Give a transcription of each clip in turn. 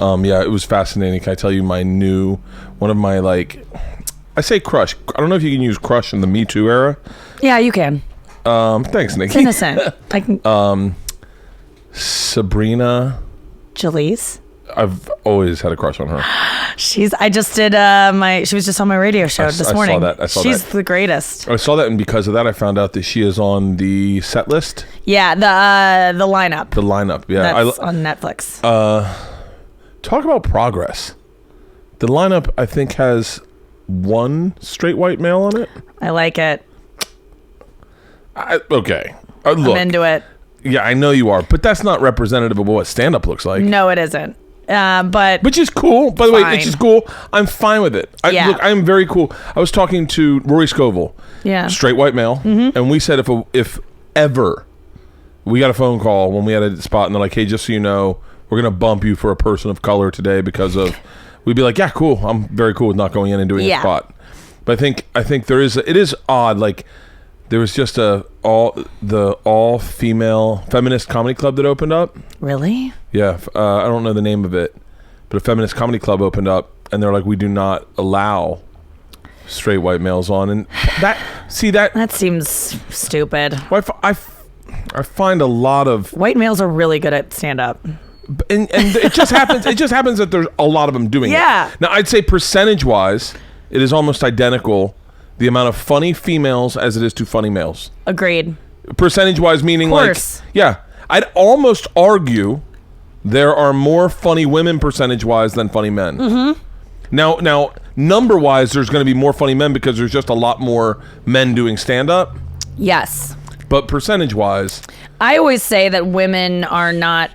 Yeah, it was fascinating. Can I tell you one of my, like, I say crush. I don't know if you can use crush in the Me Too era. Yeah, you can. Thanks, Nikki. It's innocent. I can. Sabrina Jalise. I've always had a crush on her. She was just on my radio show this morning. I saw She's that. the greatest. I saw that, and because of that, I found out that she is on the set list. Yeah, the lineup. The lineup, yeah. That's on Netflix. Talk about progress. The lineup, I think, has one straight white male on it. I like it. Okay. Look, I'm into it. Yeah, I know you are, but that's not representative of what stand-up looks like. No, it isn't. But which is cool. By the way, it's just cool. I'm fine with it. Look, I'm very cool. I was talking to Rory Scovel, straight white male, and we said if ever we got a phone call when we had a spot, and they're like, "Hey, just so you know, we're gonna bump you for a person of color today because of," we'd be like, "Yeah, cool. I'm very cool with not going in and doing a spot." But I think it is odd. Like there was just all female feminist comedy club that opened up. Really? Yeah, I don't know the name of it, but a feminist comedy club opened up, and they're like, we do not allow straight white males on, and that seems stupid. Well, I find a lot of white males are really good at stand up, and it just happens. It just happens that there's a lot of them doing it. Now, I'd say percentage wise, it is almost identical. The amount of funny females as it is to funny males. Agreed. Percentage wise, meaning like, I'd almost argue there are more funny women percentage wise than funny men. Mm-hmm. Now, number wise, there's going to be more funny men because there's just a lot more men doing stand up. Yes. But percentage wise, I always say that women are not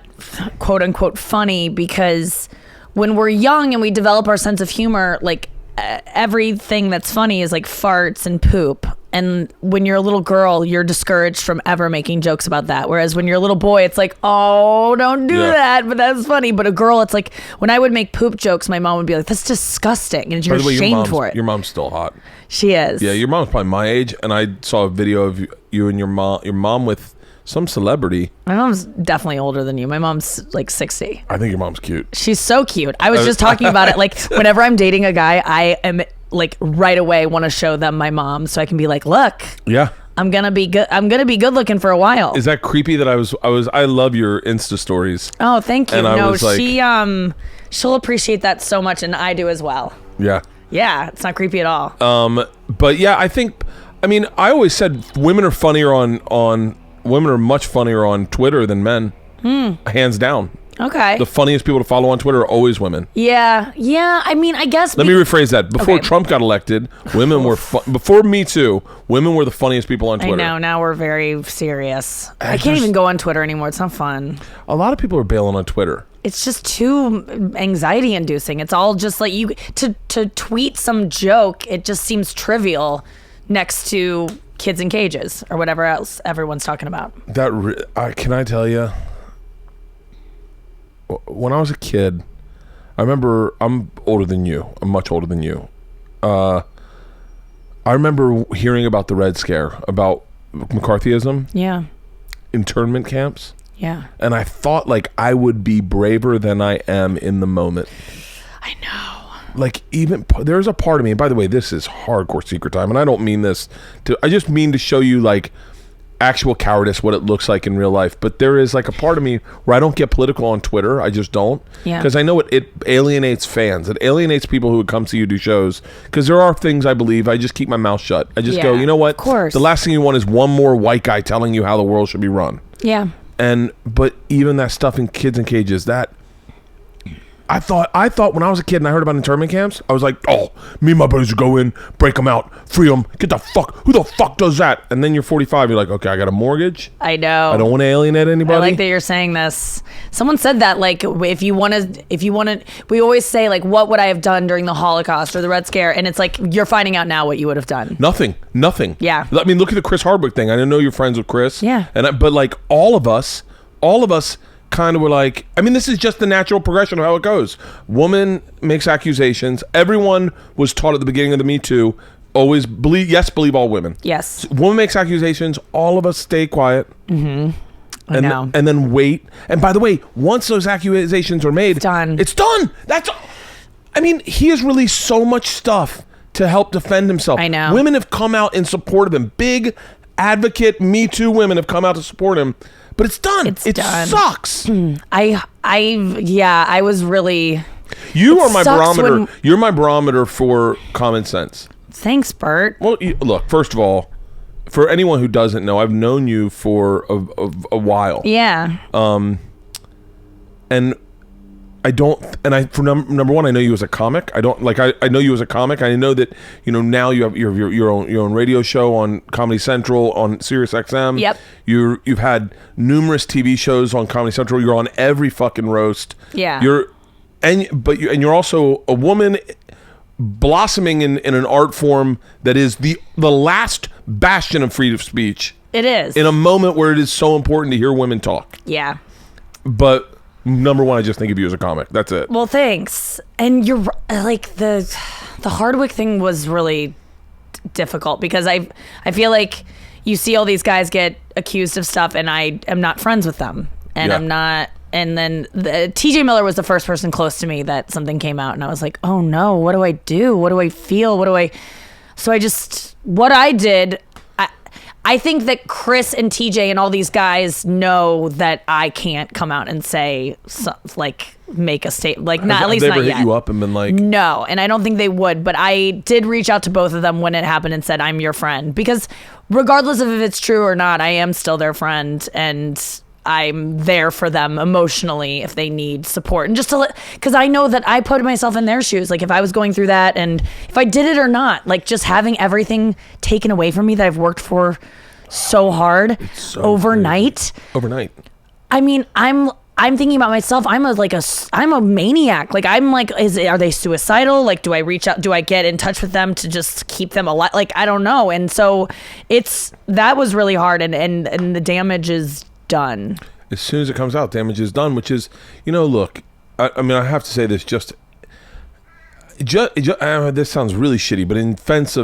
quote unquote funny because when we're young and we develop our sense of humor, like everything that's funny is like farts and poop, and when you're a little girl you're discouraged from ever making jokes about that, whereas when you're a little boy it's like, oh, don't do that, but that's funny. But a girl, it's like when I would make poop jokes, my mom would be like, that's disgusting, and you're ashamed for it. Your mom's still hot. She is. Yeah, your mom's probably my age, and I saw a video of you and your mom with some celebrity. My mom's definitely older than you. My mom's like 60. I think your mom's cute. She's so cute. I was just talking about it. Like whenever I'm dating a guy, I am like right away want to show them my mom so I can be like, look. Yeah. I'm gonna be good. I'm gonna be good looking for a while. Is that creepy that I love your Insta stories. Oh, thank you. And no, she'll appreciate that so much, and I do as well. Yeah. Yeah, it's not creepy at all. But yeah, I always said women are funnier women are much funnier on Twitter than men. Hands down. Okay. The funniest people to follow on Twitter are always women. Yeah. I mean, I guess. Let me rephrase that. Before Trump got elected, women were before Me Too, women were the funniest people on Twitter. I know. Now we're very serious. I can't even go on Twitter anymore. It's not fun. A lot of people are bailing on Twitter. It's just too anxiety inducing. It's all just like to tweet some joke. It just seems trivial next to kids in cages or whatever else everyone's talking about. Can I tell you, when I was a kid, I remember, I'm older than you. I'm much older than you. I remember hearing about the Red Scare, about McCarthyism. Yeah. Internment camps. Yeah. And I thought like I would be braver than I am in the moment. I know. Like there's a part of me, and by the way, this is hardcore secret time, and I don't mean this I just mean to show you like actual cowardice, what it looks like in real life. But there is like a part of me where I don't get political on Twitter. I just don't. Yeah. Because I know it alienates fans. It alienates people who would come see you do shows. Because there are things I believe. I just keep my mouth shut. I just go, you know what? Of course. The last thing you want is one more white guy telling you how the world should be run. Yeah. But even that stuff in kids in cages, that I thought when I was a kid and I heard about internment camps, I was like, oh, me and my buddies would go in, break them out, free them, who the fuck does that? And then you're 45, you're like, okay, I got a mortgage. I know. I don't want to alienate anybody. I like that you're saying this. Someone said that, like, if you want to, we always say, like, what would I have done during the Holocaust or the Red Scare? And it's like, you're finding out now what you would have done. Nothing. Yeah. I mean, look at the Chris Hardwick thing. I didn't know you're friends with Chris. Yeah. But like all of us kind of were like, I mean, this is just the natural progression of how it goes. Woman makes accusations. Everyone was taught at the beginning of the Me Too, always believe all women. Yes. Woman makes accusations. All of us stay quiet. Mm-hmm. I know. And then wait. And by the way, once those accusations are made, it's done. I mean, he has released so much stuff to help defend himself. I know. Women have come out in support of him. Big advocate Me Too women have come out to support him. But it's done. It done. Sucks. I was really. You are my barometer. You're my barometer for common sense. Thanks, Bert. Well, look. First of all, for anyone who doesn't know, I've known you for a while. Yeah. And I don't. And for number one, I know you as a comic. I don't like. I know you as a comic. I know that now you have your own radio show on Comedy Central on Sirius XM. Yep. You've had numerous TV shows on Comedy Central. You're on every fucking roast. Yeah. You're also a woman blossoming in an art form that is the last bastion of freedom of speech. It is. In a moment where it is so important to hear women talk. Yeah. But number one, I just think of you as a comic. That's it. Well, thanks. And you're like the Hardwick thing was really difficult because I feel like you see all these guys get accused of stuff and I am not friends with them. And I'm not. And then TJ Miller was the first person close to me that something came out and I was like, oh no, what do I do? What do I feel? What I did, I think that Chris and TJ and all these guys know that I can't come out and say, make a statement. Like, not, at least not yet. Have they ever hit you up and been like... No, and I don't think they would, but I did reach out to both of them when it happened and said, I'm your friend. Because regardless of if it's true or not, I am still their friend, and I'm there for them emotionally if they need support. And just because I know that I put myself in their shoes, like if I was going through that and if I did it or not, like just having everything taken away from me that I've worked for so hard overnight. I mean, I'm thinking about myself. I'm a maniac. Like I'm like, are they suicidal? Like, do I reach out? Do I get in touch with them to just keep them alive? Like, I don't know. And so that was really hard. And the damage is done. As soon as it comes out, damage is done, which is, look, I mean, I have to say this just this sounds really shitty, but in defense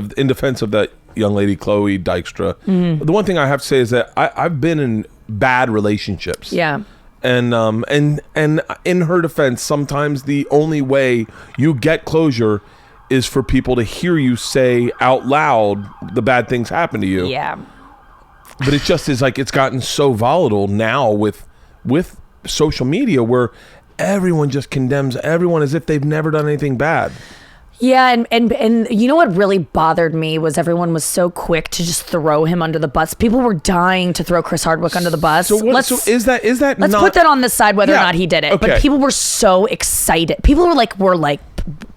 of that young lady, Chloe Dykstra, the one thing I have to say is that I've been in bad relationships. Yeah. And in her defense, sometimes the only way you get closure is for people to hear you say out loud the bad things happen to you. Yeah. But it just is like it's gotten so volatile now with social media where everyone just condemns everyone as if they've never done anything bad. Yeah, and you know what really bothered me was everyone was so quick to just throw him under the bus. People were dying to throw Chris Hardwick under the bus. So is that let's put that on the side whether or not he did it. Okay. But people were so excited. People were like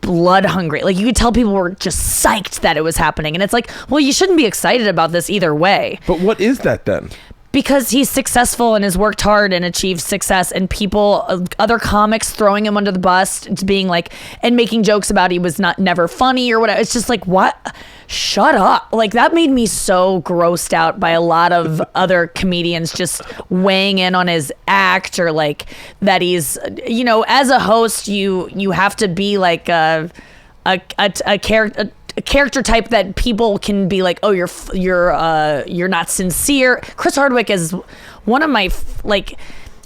blood hungry. Like you could tell people were just psyched that it was happening. And it's like, well, you shouldn't be excited about this either way. But what is that then? Because he's successful and has worked hard and achieved success, and people, other comics throwing him under the bus, being like, and making jokes about he was never funny or whatever. It's just like, what? Shut up. Like that made me so grossed out by a lot of other comedians just weighing in on his act, or like that he's, as a host, you have to be like a character type that people can be like, oh, you're not sincere. Chris Hardwick is one of my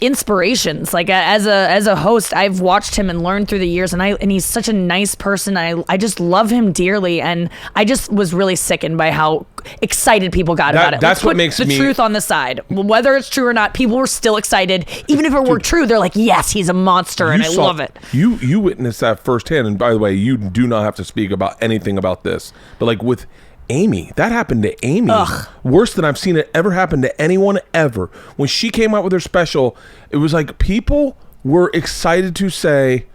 inspirations. Like as a host, I've watched him and learned through the years, and he's such a nice person. I just love him dearly, and I just was really sickened by how excited people got about it. That's what makes the truth on the side. Whether it's true or not, people were still excited. Even if it were true, they're like, yes, he's a monster, and I love it. You witnessed that firsthand, and by the way, you do not have to speak about anything about this, but like with Amy, that happened to Amy. Ugh. Worse than I've seen it ever happen to anyone ever. When she came out with her special, it was like people were excited to say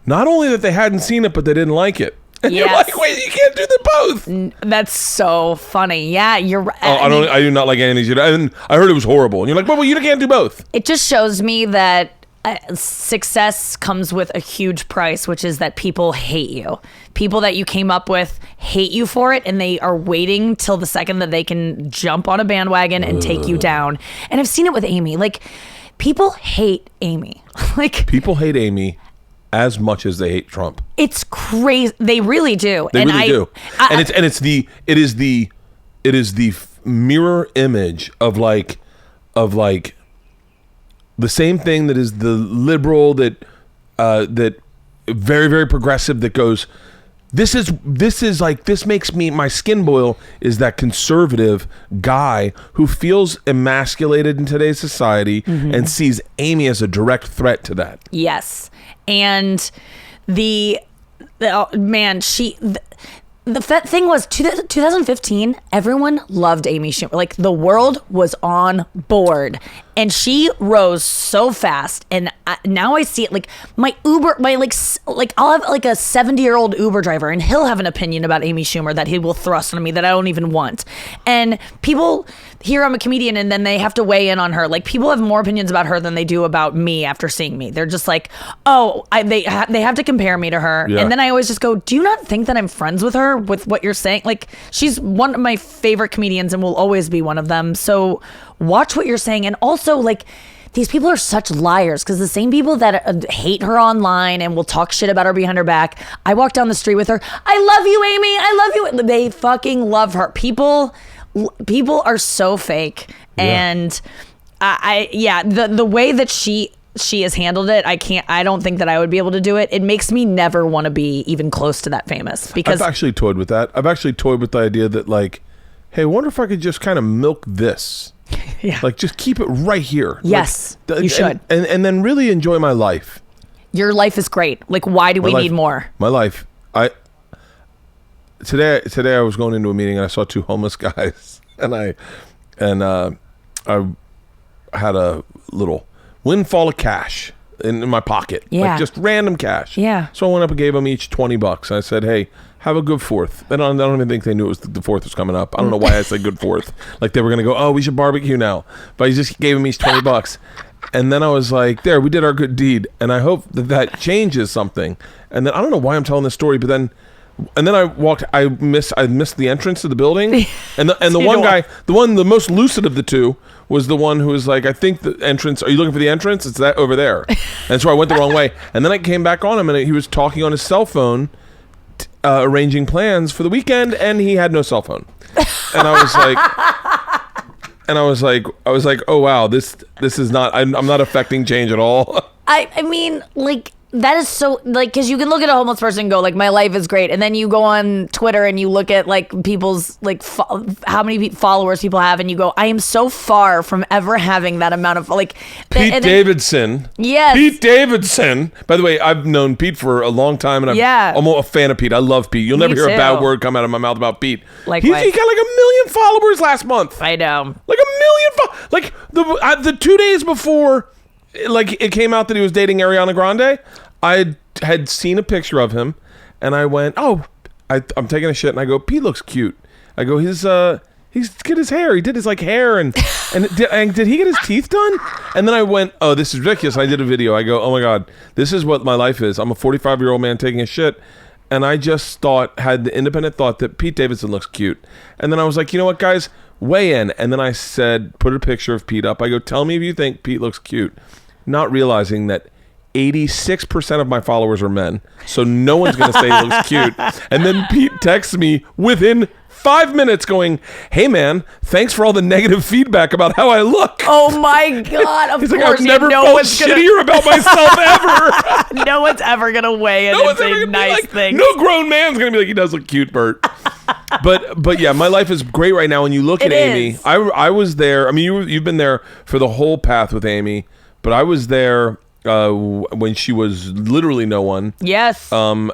not only that they hadn't seen it, but they didn't like it. And You're like, wait, you can't do them both. That's so funny. Yeah, you're right. Oh, I do not like any of these. I heard it was horrible. And you're like, well, you can't do both. It just shows me that success comes with a huge price, which is that people hate you. People that you came up with hate you for it, and they are waiting till the second that they can jump on a bandwagon and take you down. And I've seen it with Amy. Like, people hate Amy. Like, people hate Amy as much as they hate Trump. It's crazy. They really do. They really do. And it is the mirror image of like the same thing that is the liberal that very, very progressive that goes, this is like, this makes me, my skin boil, is that conservative guy who feels emasculated in today's society and sees Amy as a direct threat to that. Yes. And the thing was, 2015, everyone loved Amy Schumer. Like, the world was on board. And she rose so fast. And now I see it, like, I'll have like a 70-year-old Uber driver, and he'll have an opinion about Amy Schumer that he will thrust on me that I don't even want. And people hear I'm a comedian, and then they have to weigh in on her. Like, people have more opinions about her than they do about me after seeing me. They're just like, oh, they have to compare me to her. Yeah. And then I always just go, do you not think that I'm friends with her with what you're saying? Like, she's one of my favorite comedians and will always be one of them. So watch what you're saying. And also, like, these people are such liars, because the same people that hate her online and will talk shit about her behind her back, I walk down the street with her, I love you, Amy, I love you. They fucking love her. People are so fake. Yeah. And the way that she has handled it, I don't think that I would be able to do it. It makes me never want to be even close to that famous, because I've actually toyed with that. I've actually toyed with the idea that, like, hey, I wonder if I could just kind of milk this. Yeah. Like, just keep it right here. Yes, like, you should. And then really enjoy my life. Your life is great. Like, why do we need more? My life. Today I was going into a meeting and I saw two homeless guys, and I had a little windfall of cash in my pocket. Yeah. Like, just random cash. Yeah. So I went up and gave them each $20. I said, hey, have a good 4th. I don't even think they knew it was the 4th was coming up. I don't know why I said good 4th. Like, they were going to go, oh, we should barbecue now. But I just gave them each $20. And then I was like, there, we did our good deed. And I hope that changes something. And then I don't know why I'm telling this story, but then I missed the entrance to the building. And the one guy, the most lucid of the two, was the one who was like, I think the entrance, are you looking for the entrance? It's that over there. And so I went the wrong way. And then I came back on him, and he was talking on his cell phone, arranging plans for the weekend, and he had no cell phone. And I was like, oh wow, this is not, I'm not affecting change at all. I mean, like, that is so, like, because you can look at a homeless person and go, like, my life is great, and then you go on Twitter and you look at, like, people's, like, how many followers people have, and you go, I am so far from ever having that amount of, like, Pete Davidson. Yes. Pete Davidson. By the way, I've known Pete for a long time, and I'm a fan of Pete. I love Pete. You'll never hear a bad word come out of my mouth about Pete. He got like 1 million followers last month. I know. Like 1 million. Like, the 2 days before, like, it came out that he was dating Ariana Grande, I had seen a picture of him, and I went, oh, I'm taking a shit, and I go, Pete looks cute. I go, he's get his hair. He did his, like, hair, and did he get his teeth done? And then I went, oh, this is ridiculous. I did a video. I go, oh my God, this is what my life is. I'm a 45-year-old man taking a shit, and I just had the independent thought that Pete Davidson looks cute. And then I was like, you know what, guys, weigh in. And then I said, put a picture of Pete up. I go, tell me if you think Pete looks cute. Not realizing that 86% of my followers are men, so no one's going to say he looks cute. And then Pete texts me within 5 minutes going, hey man, thanks for all the negative feedback about how I look. Oh my God, of He's course. Like, I've never felt shittier about myself ever. No one's ever going to weigh in and say nice things. No grown man's going to be like, he does look cute, Bert. But yeah, my life is great right now. When you look at Amy, I was there. I mean, you've been there for the whole path with Amy, but I was there when she was literally no one. Yes. I mean,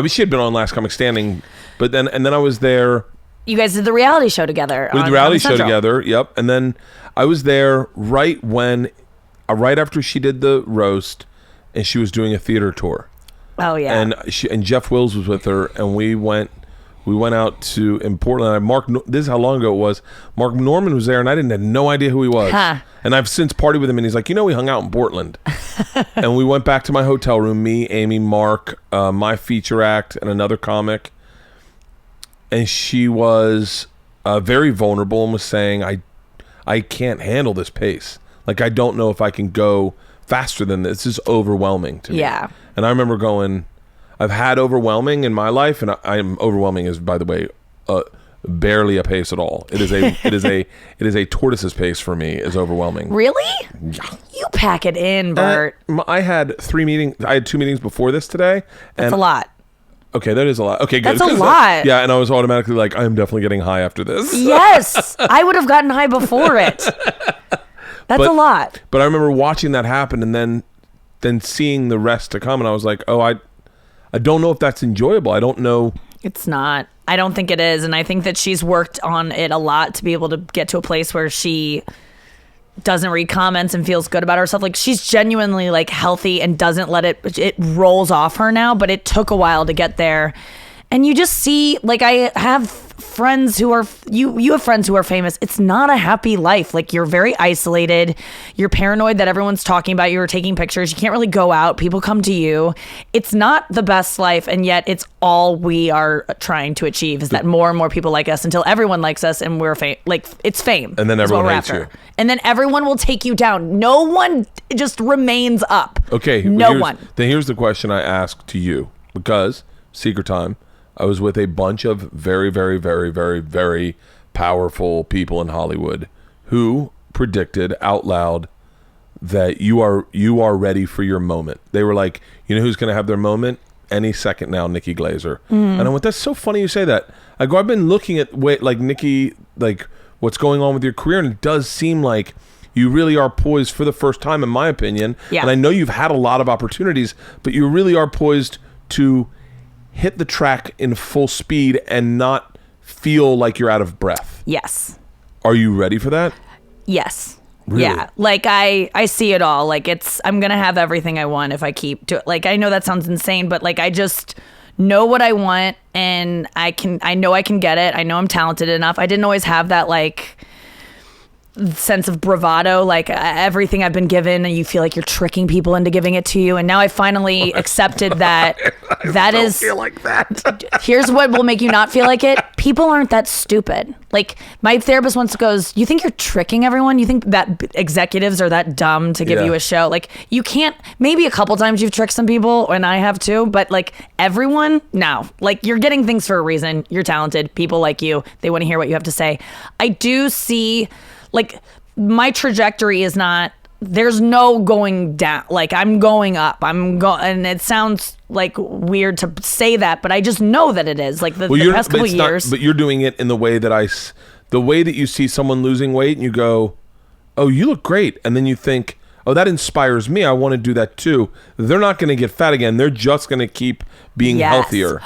she had been on Last Comic Standing, but then I was there. You guys did the reality show together. We did the reality show together. Yep. And then I was there right after she did the roast, and she was doing a theater tour. Oh yeah. And Jeff Wills was with her, and we went out in Portland. This is how long ago it was. Mark Norman was there, and I had no idea who he was. Huh. And I've since partied with him, and he's like, we hung out in Portland. And we went back to my hotel room, me, Amy, Mark, my feature act, and another comic. And she was very vulnerable and was saying, I can't handle this pace. Like, I don't know if I can go faster than this. This is overwhelming to me. Yeah. And I remember going, I've had overwhelming in my life, and I'm overwhelming is, by the way, barely a pace at all. It is a tortoise's pace for me. Is overwhelming. Really? Yeah. You pack it in, Bert. I had 3 meetings. I had 2 meetings before this today. That's a lot. Okay, that is a lot. Okay, good. That's a lot. Yeah, and I was automatically like, I am definitely getting high after this. Yes, I would have gotten high before it. That's a lot. But I remember watching that happen and then seeing the rest to come, and I was like, oh, I don't know if that's enjoyable. I don't know. It's not. I don't think it is, and I think that she's worked on it a lot to be able to get to a place where she doesn't read comments and feels good about herself. Like, she's genuinely like healthy and doesn't let it rolls off her now, but it took a while to get there. And you just see, like, I have friends who are, you have friends who are famous. It's not a happy life. Like, you're very isolated. You're paranoid that everyone's talking about you or taking pictures. You can't really go out. People come to you. It's not the best life. And yet it's all we are trying to achieve, is that more and more people like us until everyone likes us and we're like, it's fame. And then everyone hates you. And then everyone will take you down. No one just remains up. Okay. No one. Then here's the question I ask to you, because secret time, I was with a bunch of very, very, very, very, very powerful people in Hollywood who predicted out loud that you are ready for your moment. They were like, you know who's going to have their moment? Any second now, Nikki Glaser. And I went, that's so funny you say that. I go, I've been looking at like Nikki, like what's going on with your career, and it does seem like you really are poised for the first time, in my opinion. Yeah. And I know you've had a lot of opportunities, but you really are poised to hit the track in full speed and not feel like you're out of breath. Yes. Are you ready for that? Yes. Really? Yeah. Like, I see it all. Like, I'm going to have everything I want if I keep to it. Like, I know that sounds insane, but like, I just know what I want, and I know I can get it. I know I'm talented enough. I didn't always have that, like, sense of bravado, like everything I've been given, and you feel like you're tricking people into giving it to you. And now I finally accepted that that I is feel like that. Here's what will make you not feel like it. People aren't that stupid. Like, my therapist once goes, you think you're tricking everyone? You think that executives are that dumb to give you a show? Like, you can't. Maybe a couple times you've tricked some people, and I have too, but like, everyone, no. Like, you're getting things for a reason. You're talented. People like you. They want to hear what you have to say. I do see, like, my trajectory is not, there's no going down. Like, I'm going up. And it sounds like weird to say that, but I just know that it is. Like, the past couple years. But you're doing it in the way that the way that you see someone losing weight and you go, oh, you look great. And then you think, oh, that inspires me. I want to do that too. They're not going to get fat again. They're just going to keep being healthier.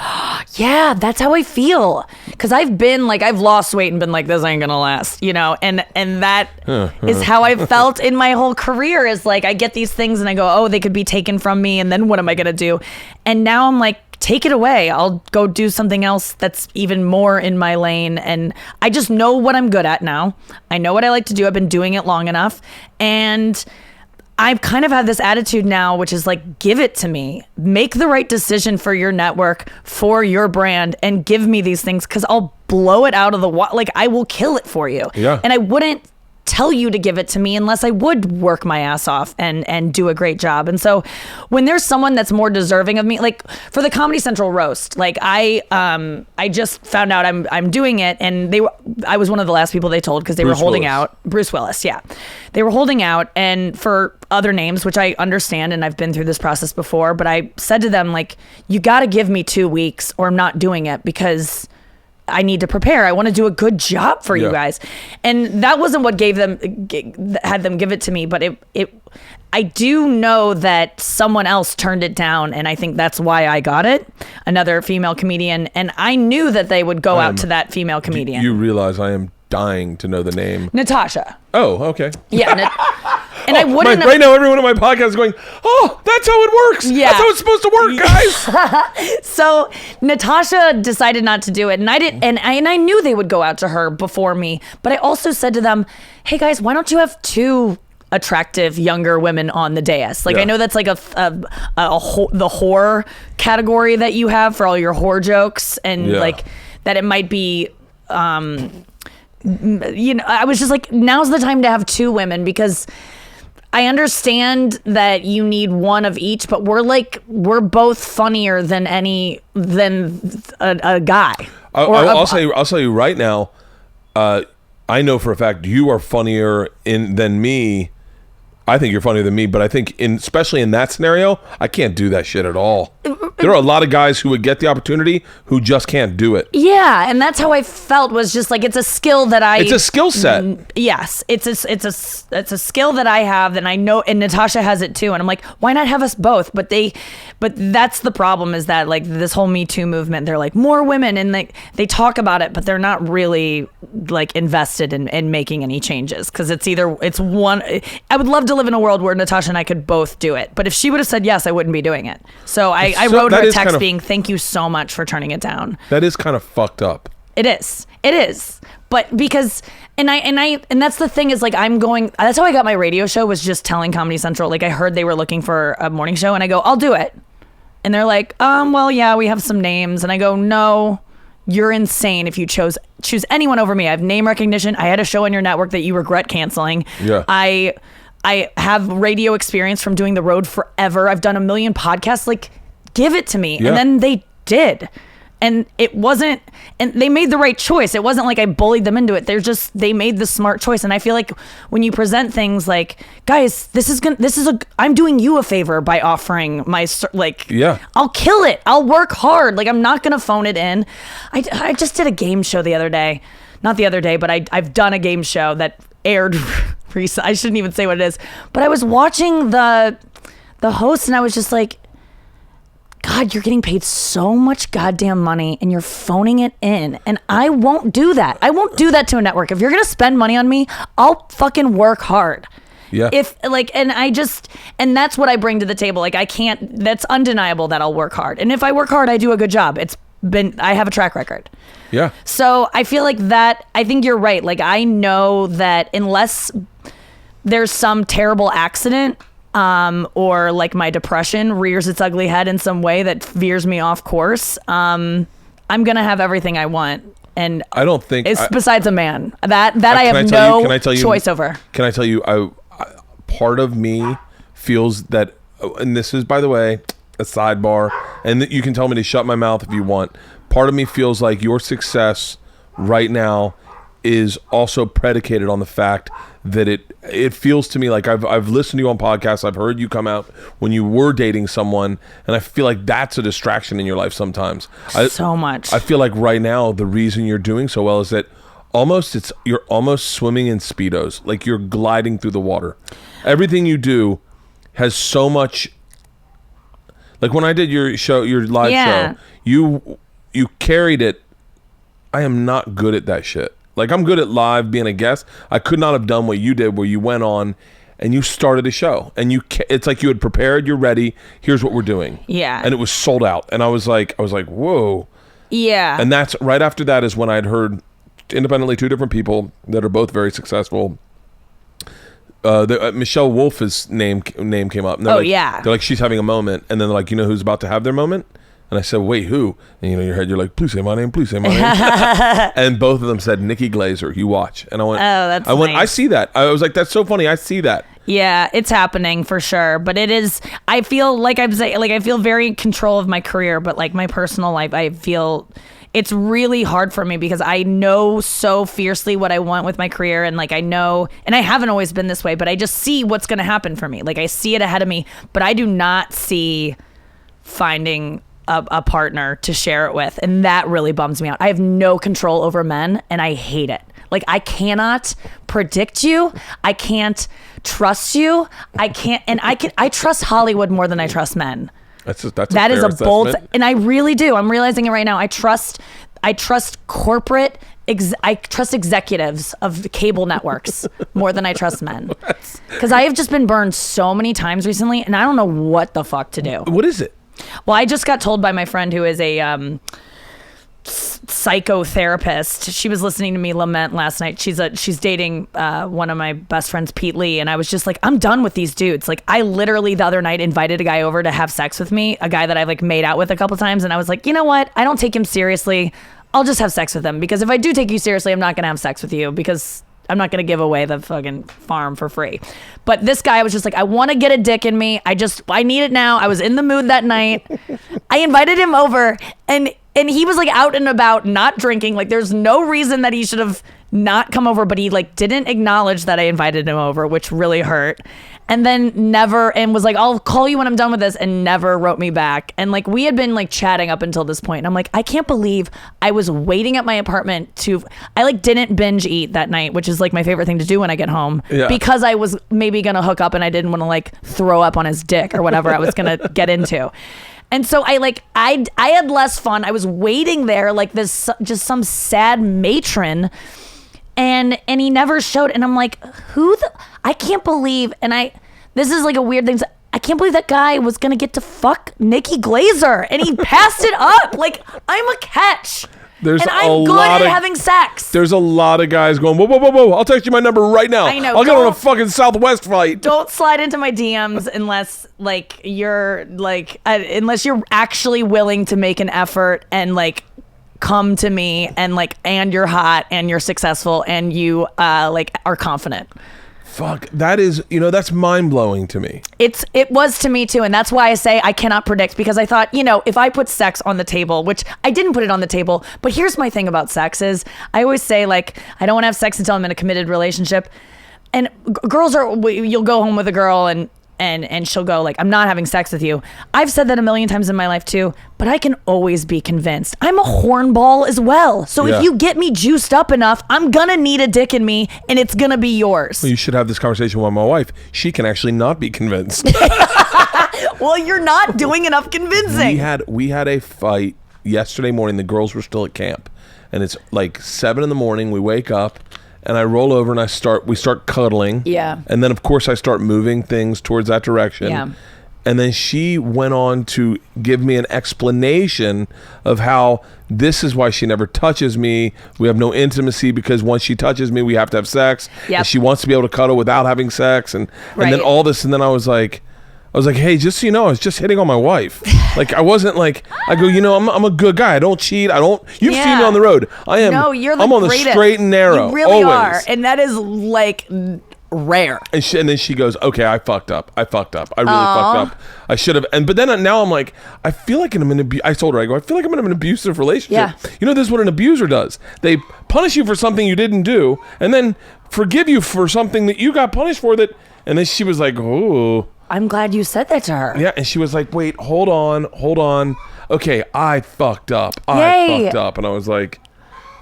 Yeah, that's how I feel. Because I've been like, I've lost weight and been like, this ain't going to last, you know? And that is how I've felt in my whole career, is like, I get these things and I go, oh, they could be taken from me. And then what am I going to do? And now I'm like, take it away. I'll go do something else that's even more in my lane. And I just know what I'm good at now. I know what I like to do. I've been doing it long enough. And I've kind of had this attitude now, which is like, give it to me. Make the right decision for your network, for your brand, and give me these things, because I'll blow it out of the water. Like, I will kill it for you. Yeah. And I wouldn't tell you to give it to me unless I would work my ass off and do a great job. And so when there's someone that's more deserving of me, like for the Comedy Central roast, like I just found out I'm doing it, and I was one of the last people they told, because they were holding out. Bruce Willis, yeah. They were holding out, and for other names, which I understand, and I've been through this process before, but I said to them, like, you got to give me 2 weeks or I'm not doing it, because I need to prepare. I want to do a good job for you guys. And that wasn't what had them give it to me, but I do know that someone else turned it down, and I think that's why I got it. Another female comedian, and I knew that they would go out to that female comedian. You realize I am dying to know the name. Natasha. Oh, okay. Yeah. And I wouldn't. Right now, everyone on my podcast is going, oh, that's how it works. Yeah. That's how it's supposed to work, guys. So Natasha decided not to do it. And I didn't. And I knew they would go out to her before me. But I also said to them, hey, guys, why don't you have 2 attractive younger women on the dais? Like, I know that's like the whore category that you have for all your whore jokes. And like that it might be, you know, I was just like, now's the time to have 2 women, because I understand that you need one of each, but we're both funnier than a guy. I'll tell you right now. I know for a fact you are funnier than me. I think you're funnier than me, but I think especially in that scenario, I can't do that shit at all. There are a lot of guys who would get the opportunity who just can't do it. Yeah, and that's how I felt, was just like, it's a skill that It's a skill set. Yes, it's a skill that I have, and I know, and Natasha has it too, and I'm like, why not have us both? But that's the problem, is that like this whole Me Too movement, they're like, more women, and they talk about it, but they're not really like invested in making any changes, because it's one. I would love to live in a world where Natasha and I could both do it, but if she would have said yes, I wouldn't be doing it. So I wrote her a text being, thank you so much for turning it down. That is kind of fucked up. It is. But because, and that's the thing, is like, that's how I got my radio show, was just telling Comedy Central, like I heard they were looking for a morning show, and I go, I'll do it. And they're like, well, yeah, we have some names. And I go, no, you're insane if you choose anyone over me. I have name recognition. I had a show on your network that you regret canceling. Yeah. I have radio experience from doing the road forever. I've done 1 million podcasts. Like, give it to me. Yeah. And then they did. And it wasn't, and they made the right choice. It wasn't like I bullied them into it. They made the smart choice. And I feel like when you present things like, guys, I'm doing you a favor by offering my, like, yeah, I'll kill it. I'll work hard. Like, I'm not going to phone it in. I just did a game show the other day. Not the other day, but I've done a game show that aired recently. I shouldn't even say what it is, but I was watching the host, and I was just like, God, you're getting paid so much goddamn money, and you're phoning it in, and I won't do that. I won't do that to a network. If you're gonna spend money on me, I'll fucking work hard. Yeah. And that's what I bring to the table. Like, I can't. That's undeniable that I'll work hard, and if I work hard, I do a good job. I have a track record. Yeah. So I feel like that, I think you're right. Like, I know that unless there's some terrible accident, or like my depression rears its ugly head in some way that veers me off course, I'm going to have everything I want. And I don't think it's besides a man that I have no choice over. Can I tell you, part of me feels that, and this is, by the way, a sidebar, and that you can tell me to shut my mouth if you want. Part of me feels like your success right now is also predicated on the fact that it feels to me like I've listened to you on podcasts, I've heard you come out when you were dating someone, and I feel like that's a distraction in your life sometimes. So much. I feel like right now the reason you're doing so well is that you're almost swimming in Speedos, like you're gliding through the water. Everything you do has so much. Like when I did your live show, you carried it. I am not good at that shit. Like, I'm good at live, being a guest. I could not have done what you did, where you went on and you started a show, and it's like you had prepared, you're ready, here's what we're doing. Yeah. And it was sold out. And I was like, whoa. Yeah. And that's right after that is when I'd heard independently 2 different people that are both very successful. Michelle Wolf's name came up. And they're like, she's having a moment. And then they're like, you know who's about to have their moment? And I said, wait, who? And in your head, you're like, please say my name, please say my name. And both of them said, Nikki Glaser, you watch. And I went, that's nice. I see that. I was like, that's so funny. I see that. Yeah, it's happening for sure. But it is, I feel like I feel very in control of my career, but like my personal life, I feel it's really hard for me because I know so fiercely what I want with my career. And like, I know, and I haven't always been this way, but I just see what's going to happen for me. Like, I see it ahead of me, but I do not see finding a partner to share it with, and that really bums me out. I have no control over men, and I hate it. Like, I cannot predict you. I can't trust you. I trust Hollywood more than I trust men. That is a bold, and I really do. I'm realizing it right now. I trust corporate. I trust executives of cable networks more than I trust men, because I have just been burned so many times recently, and I don't know what the fuck to do. What is it? Well, I just got told by my friend who is a psychotherapist. She was listening to me lament last night. She's dating one of my best friends, Pete Lee, and I was just like, I'm done with these dudes. Like, I literally the other night invited a guy over to have sex with me, a guy that I've like made out with a couple times, and I was like, you know what? I don't take him seriously. I'll just have sex with him, because if I do take you seriously, I'm not gonna have sex with you, because I'm not going to give away the fucking farm for free. But this guy was just like, I want to get a dick in me. I need it now. I was in the mood that night. I invited him over, and And he was like out and about, not drinking. Like there's no reason that he should have not come over, but he like didn't acknowledge that I invited him over, which really hurt. And then and was like, I'll call you when I'm done with this, and never wrote me back. And like we had been like chatting up until this point. And I'm like, I can't believe I was waiting at my apartment I like didn't binge eat that night, which is like my favorite thing to do when I get home, because I was maybe gonna hook up and I didn't want to like throw up on his dick or whatever I was gonna get into. And so I had less fun. I was waiting there like this, just some sad matron. And he never showed. And I'm like, I can't believe, this is like a weird thing. I can't believe that guy was going to get to fuck Nikki Glaser, and he passed it up. Like, I'm a catch. I'm good at having sex. There's a lot of guys going, whoa. I'll text you my number right now. I know. I'll get on a fucking Southwest flight. Don't slide into my DMs unless like you're like, unless you're actually willing to make an effort and like come to me and like, and you're hot and you're successful and you like are confident. Fuck, that is, that's mind-blowing to me. It was to me too, and that's why I say I cannot predict, because I thought, if I put sex on the table, which I didn't put it on the table, but here's my thing about sex is I always say like, I don't want to have sex until I'm in a committed relationship. And girls you'll go home with a girl and she'll go like, I'm not having sex with you. I've said that a million times in my life too, but I can always be convinced. I'm a hornball as well. So if you get me juiced up enough, I'm gonna need a dick in me, and it's gonna be yours. Well, you should have this conversation with my wife. She can actually not be convinced. Well, you're not doing enough convincing. We had a fight yesterday morning. The girls were still at camp, and it's like 7 a.m. We wake up, and I roll over and we start cuddling. Yeah. And then of course I start moving things towards that direction. Yeah. And then she went on to give me an explanation of how this is why she never touches me. We have no intimacy because once she touches me, we have to have sex. Yep. And she wants to be able to cuddle without having sex. And then all this, and then I was like, hey, just so you know, I was just hitting on my wife. Like, I wasn't like, I go, I'm a good guy. I don't cheat. You've seen me on the road. I am. No, you're the I'm on greatest. The straight and narrow. You really always. are. And that is like rare. And then she goes, okay, I fucked up. I really fucked up. I should have. But then now I'm like, I feel like I told her, I feel like I'm in an abusive relationship. Yeah. This is what an abuser does. They punish you for something you didn't do and then forgive you for something that you got punished for and then she was like, oh. I'm glad you said that to her. Yeah, and she was like, wait, hold on. Okay, I fucked up. And I was like,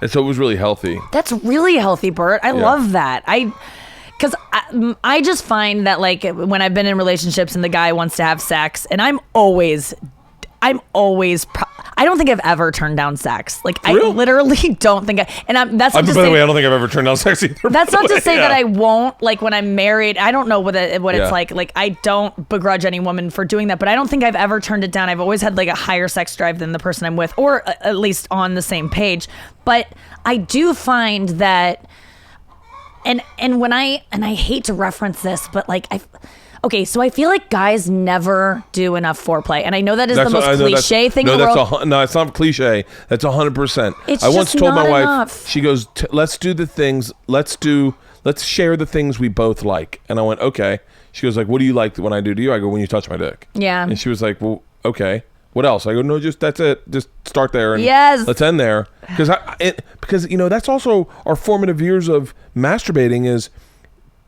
and so it was really healthy. That's really healthy, Bert. I love that. Because I just find that like when I've been in relationships and the guy wants to have sex, and I don't think I've ever turned down sex. Like I literally don't think that's not to say, by the way, I don't think I've ever turned down sex either. That's not to say that I won't, like when I'm married. I don't know what it's like. Like I don't begrudge any woman for doing that, but I don't think I've ever turned it down. I've always had like a higher sex drive than the person I'm with, or at least on the same page. But I do find that, and I hate to reference this, but like okay, so I feel like guys never do enough foreplay, and I know that is the most cliche thing in the world. No, it's not cliche. That's 100%. It's I once told my wife, enough. She goes, let's do the things. Let's share the things we both like. And I went, okay. She goes like, what do you like when I do to you? I go, when you touch my dick. Yeah. And she was like, well, okay. What else? I go, no, that's it. Just start there and let's end there. Because that's also our formative years of masturbating is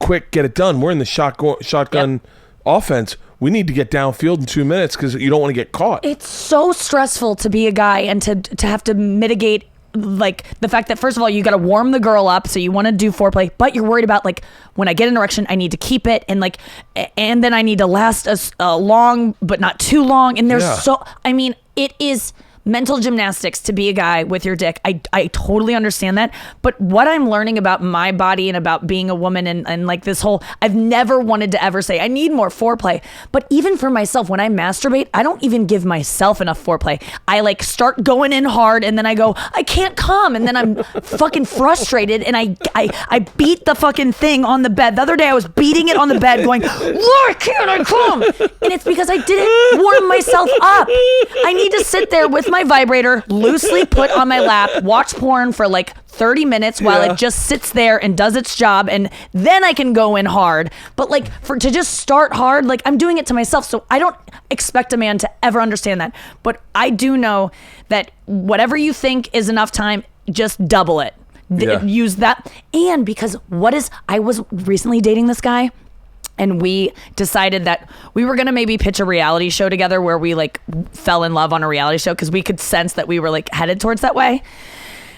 quick, get it done. We're in the shotgun offense. We need to get downfield in 2 minutes because you don't want to get caught. It's so stressful to be a guy and to have to mitigate like the fact that first of all you got to warm the girl up, so you want to do foreplay, but you're worried about like when I get an erection I need to keep it and then I need to last a long but not too long, and there's it is mental gymnastics to be a guy with your dick. I totally understand that. But what I'm learning about my body and about being a woman and like this whole, I've never wanted to ever say, I need more foreplay. But even for myself, when I masturbate, I don't even give myself enough foreplay. I like start going in hard and then I go, I can't come. And then I'm fucking frustrated and I beat the fucking thing on the bed. The other day I was beating it on the bed going, why can't I come? And it's because I didn't warm myself up. I need to sit there with my vibrator loosely put on my lap, watch porn for like 30 minutes while it just sits there and does its job, and then I can go in hard. But like to just start hard, like I'm doing it to myself, so I don't expect a man to ever understand that. But I do know that whatever you think is enough time, just double it. Use that. And because I was recently dating this guy, and we decided that we were going to maybe pitch a reality show together where we like fell in love on a reality show, because we could sense that we were like headed towards that way.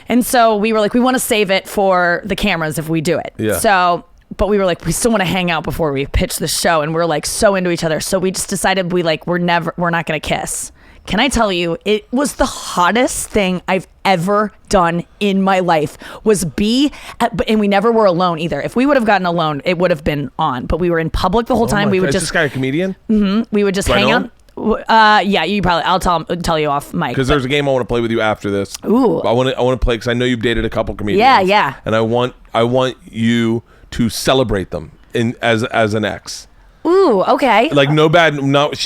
And so we were like, we want to save it for the cameras if we do it. Yeah. So, but we were like, we still want to hang out before we pitch the show. And we're like so into each other. So we just decided we're not going to kiss. Can I tell you, it was the hottest thing I've ever done in my life, and we never were alone either. If we would have gotten alone, it would have been on, but we were in public the whole time. We would just, is this guy a comedian? Mm-hmm, we would just hang out. Yeah, you probably, I'll tell you off mic. Because there's a game I want to play with you after this. Ooh. I want to play, because I know you've dated a couple comedians. Yeah. And I want you to celebrate them as an ex. Ooh, okay. Like not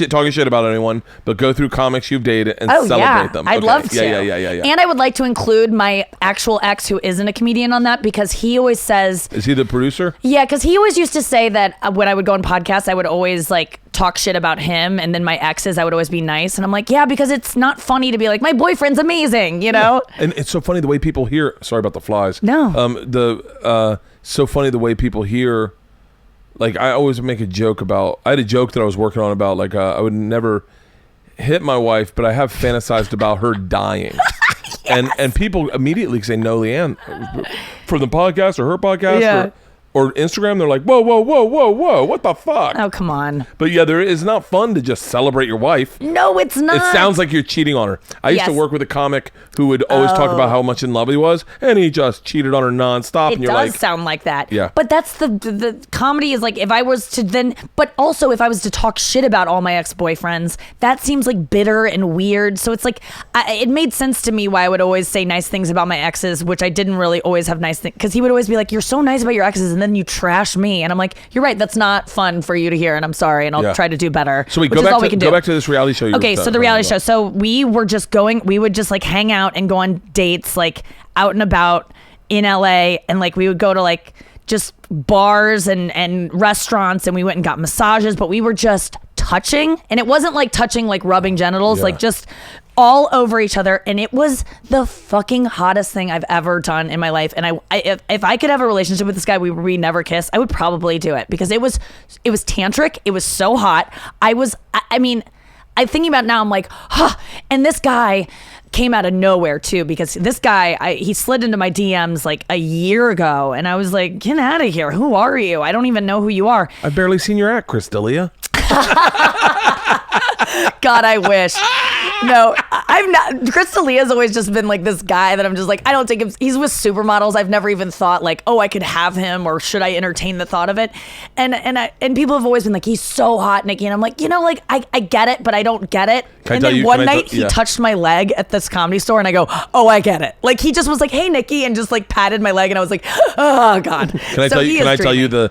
talking shit about anyone, but go through comics you've dated and celebrate them. I'd love to. Yeah. And I would like to include my actual ex who isn't a comedian on that, because he always says... Is he the producer? Yeah, because he always used to say that when I would go on podcasts, I would always like talk shit about him, and then my exes, I would always be nice. And I'm like, yeah, because it's not funny to be like, my boyfriend's amazing, you know? Yeah. And it's so funny the way people hear... Sorry about the flies. No. So funny the way people hear... Like, I always make a joke about... I had a joke that I was working on about, like, I would never hit my wife, but I have fantasized about her dying. Yes. And people immediately say, no, Leanne, for the podcast or her podcast or Instagram, they're like, whoa, what the fuck? Oh, come on. But yeah, it's not fun to just celebrate your wife. No, it's not. It sounds like you're cheating on her. I used to work with a comic who would always talk about how much in love he was, and he just cheated on her nonstop. It does sound like that. Yeah. But that's the comedy is like, if I was to then, but also if I was to talk shit about all my ex-boyfriends, that seems like bitter and weird. So it's like, it made sense to me why I would always say nice things about my exes, which I didn't really always have nice things, because he would always be like, you're so nice about your exes, and then you trash me, and I'm like, you're right, that's not fun for you to hear, and I'm sorry, and I'll try to do better. So go back to this reality show. Okay, so the reality show. So we would just like hang out and go on dates, like out and about in LA, and like we would go to like just bars and restaurants, and we went and got massages, but we were just touching, and it wasn't like touching like rubbing genitals, like just all over each other, and it was the fucking hottest thing I've ever done in my life. And if I could have a relationship with this guy where we never kiss, I would probably do it, because it was tantric. It was so hot. I mean, I'm thinking about it now, I'm like, huh. And this guy came out of nowhere too, because this guy, he slid into my DMs like a year ago, and I was like, get out of here. Who are you? I don't even know who you are. I've barely seen your act, Chris D'Elia. God, I wish. No, I've not. Chris D'Elia's always just been like this guy that I'm just like, I don't take him. He's with supermodels. I've never even thought like, oh, I could have him, or should I entertain the thought of it? And people have always been like, he's so hot, Nikki. And I'm like, like I get it, but I don't get it. And then one night he touched my leg at this comedy store, and I go, oh, I get it. Like he just was like, hey, Nikki, and just like patted my leg, and I was like, oh God. Can I tell you the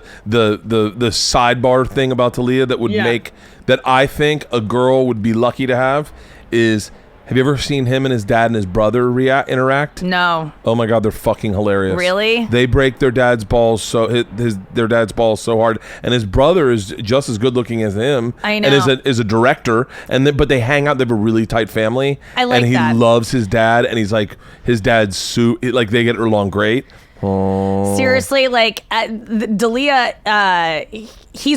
sidebar thing about D'Elia that would make that I think a girl would be lucky to have is, have you ever seen him and his dad and his brother interact? No. Oh my God, they're fucking hilarious. Really? They break their dad's balls their dad's balls so hard, and his brother is just as good looking as him. I know. And is a director, but they hang out. They have a really tight family. I like that. And he loves his dad, and he's like, his dad's like they get along great. Oh. Seriously, like D'Elia, he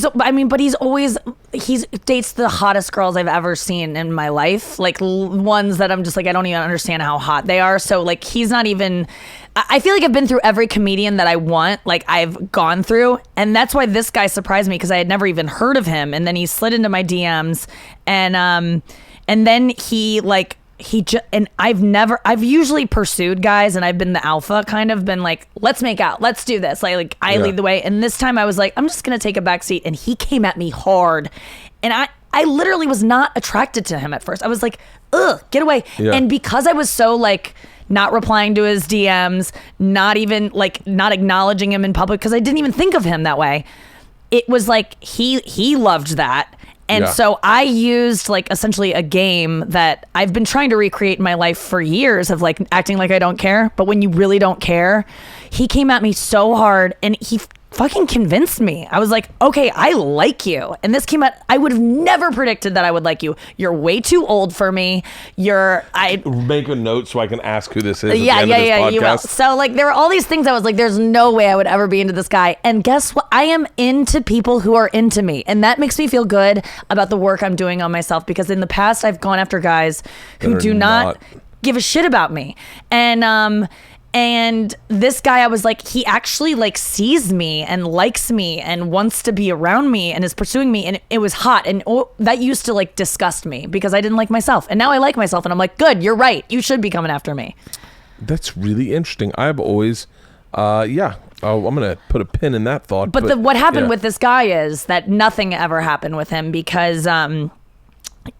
dates the hottest girls I've ever seen in my life, like ones that I'm just like, I don't even understand how hot they are. So like, he's not even, I feel like I've been through every comedian that I want, like I've gone through, and that's why this guy surprised me, because I had never even heard of him, and then he slid into my DMs, and then he like, and I've usually pursued guys, and I've been the alpha, kind of been like, let's make out, let's do this, like I lead the way. And this time I was like, I'm just gonna take a back seat, and he came at me hard, and I literally was not attracted to him at first. I was like, ugh, get away. And because I was so like not replying to his DMs, not even like not acknowledging him in public, because I didn't even think of him that way, it was like he loved that. And so I used like essentially a game that I've been trying to recreate in my life for years of like acting like I don't care. But when you really don't care, he came at me so hard and he fucking convinced me. I was like, okay, I like you. And this came out, I would have never predicted that I would like you. You're way too old for me. I make a note so I can ask who this is at the yeah, end of this podcast. You will. So like there were all these things I was like, there's no way I would ever be into this guy. And guess what? I am into people who are into me. And that makes me feel good about the work I'm doing on myself, because in the past I've gone after guys who do not give a shit about me. And this guy, I was like, he actually like sees me and likes me and wants to be around me and is pursuing me. And it was hot. And that used to like disgust me because I didn't like myself. And now I like myself and I'm like, good, you're right. You should be coming after me. That's really interesting. I've always, I'm going to put a pin in that thought. But what happened with this guy is that nothing ever happened with him because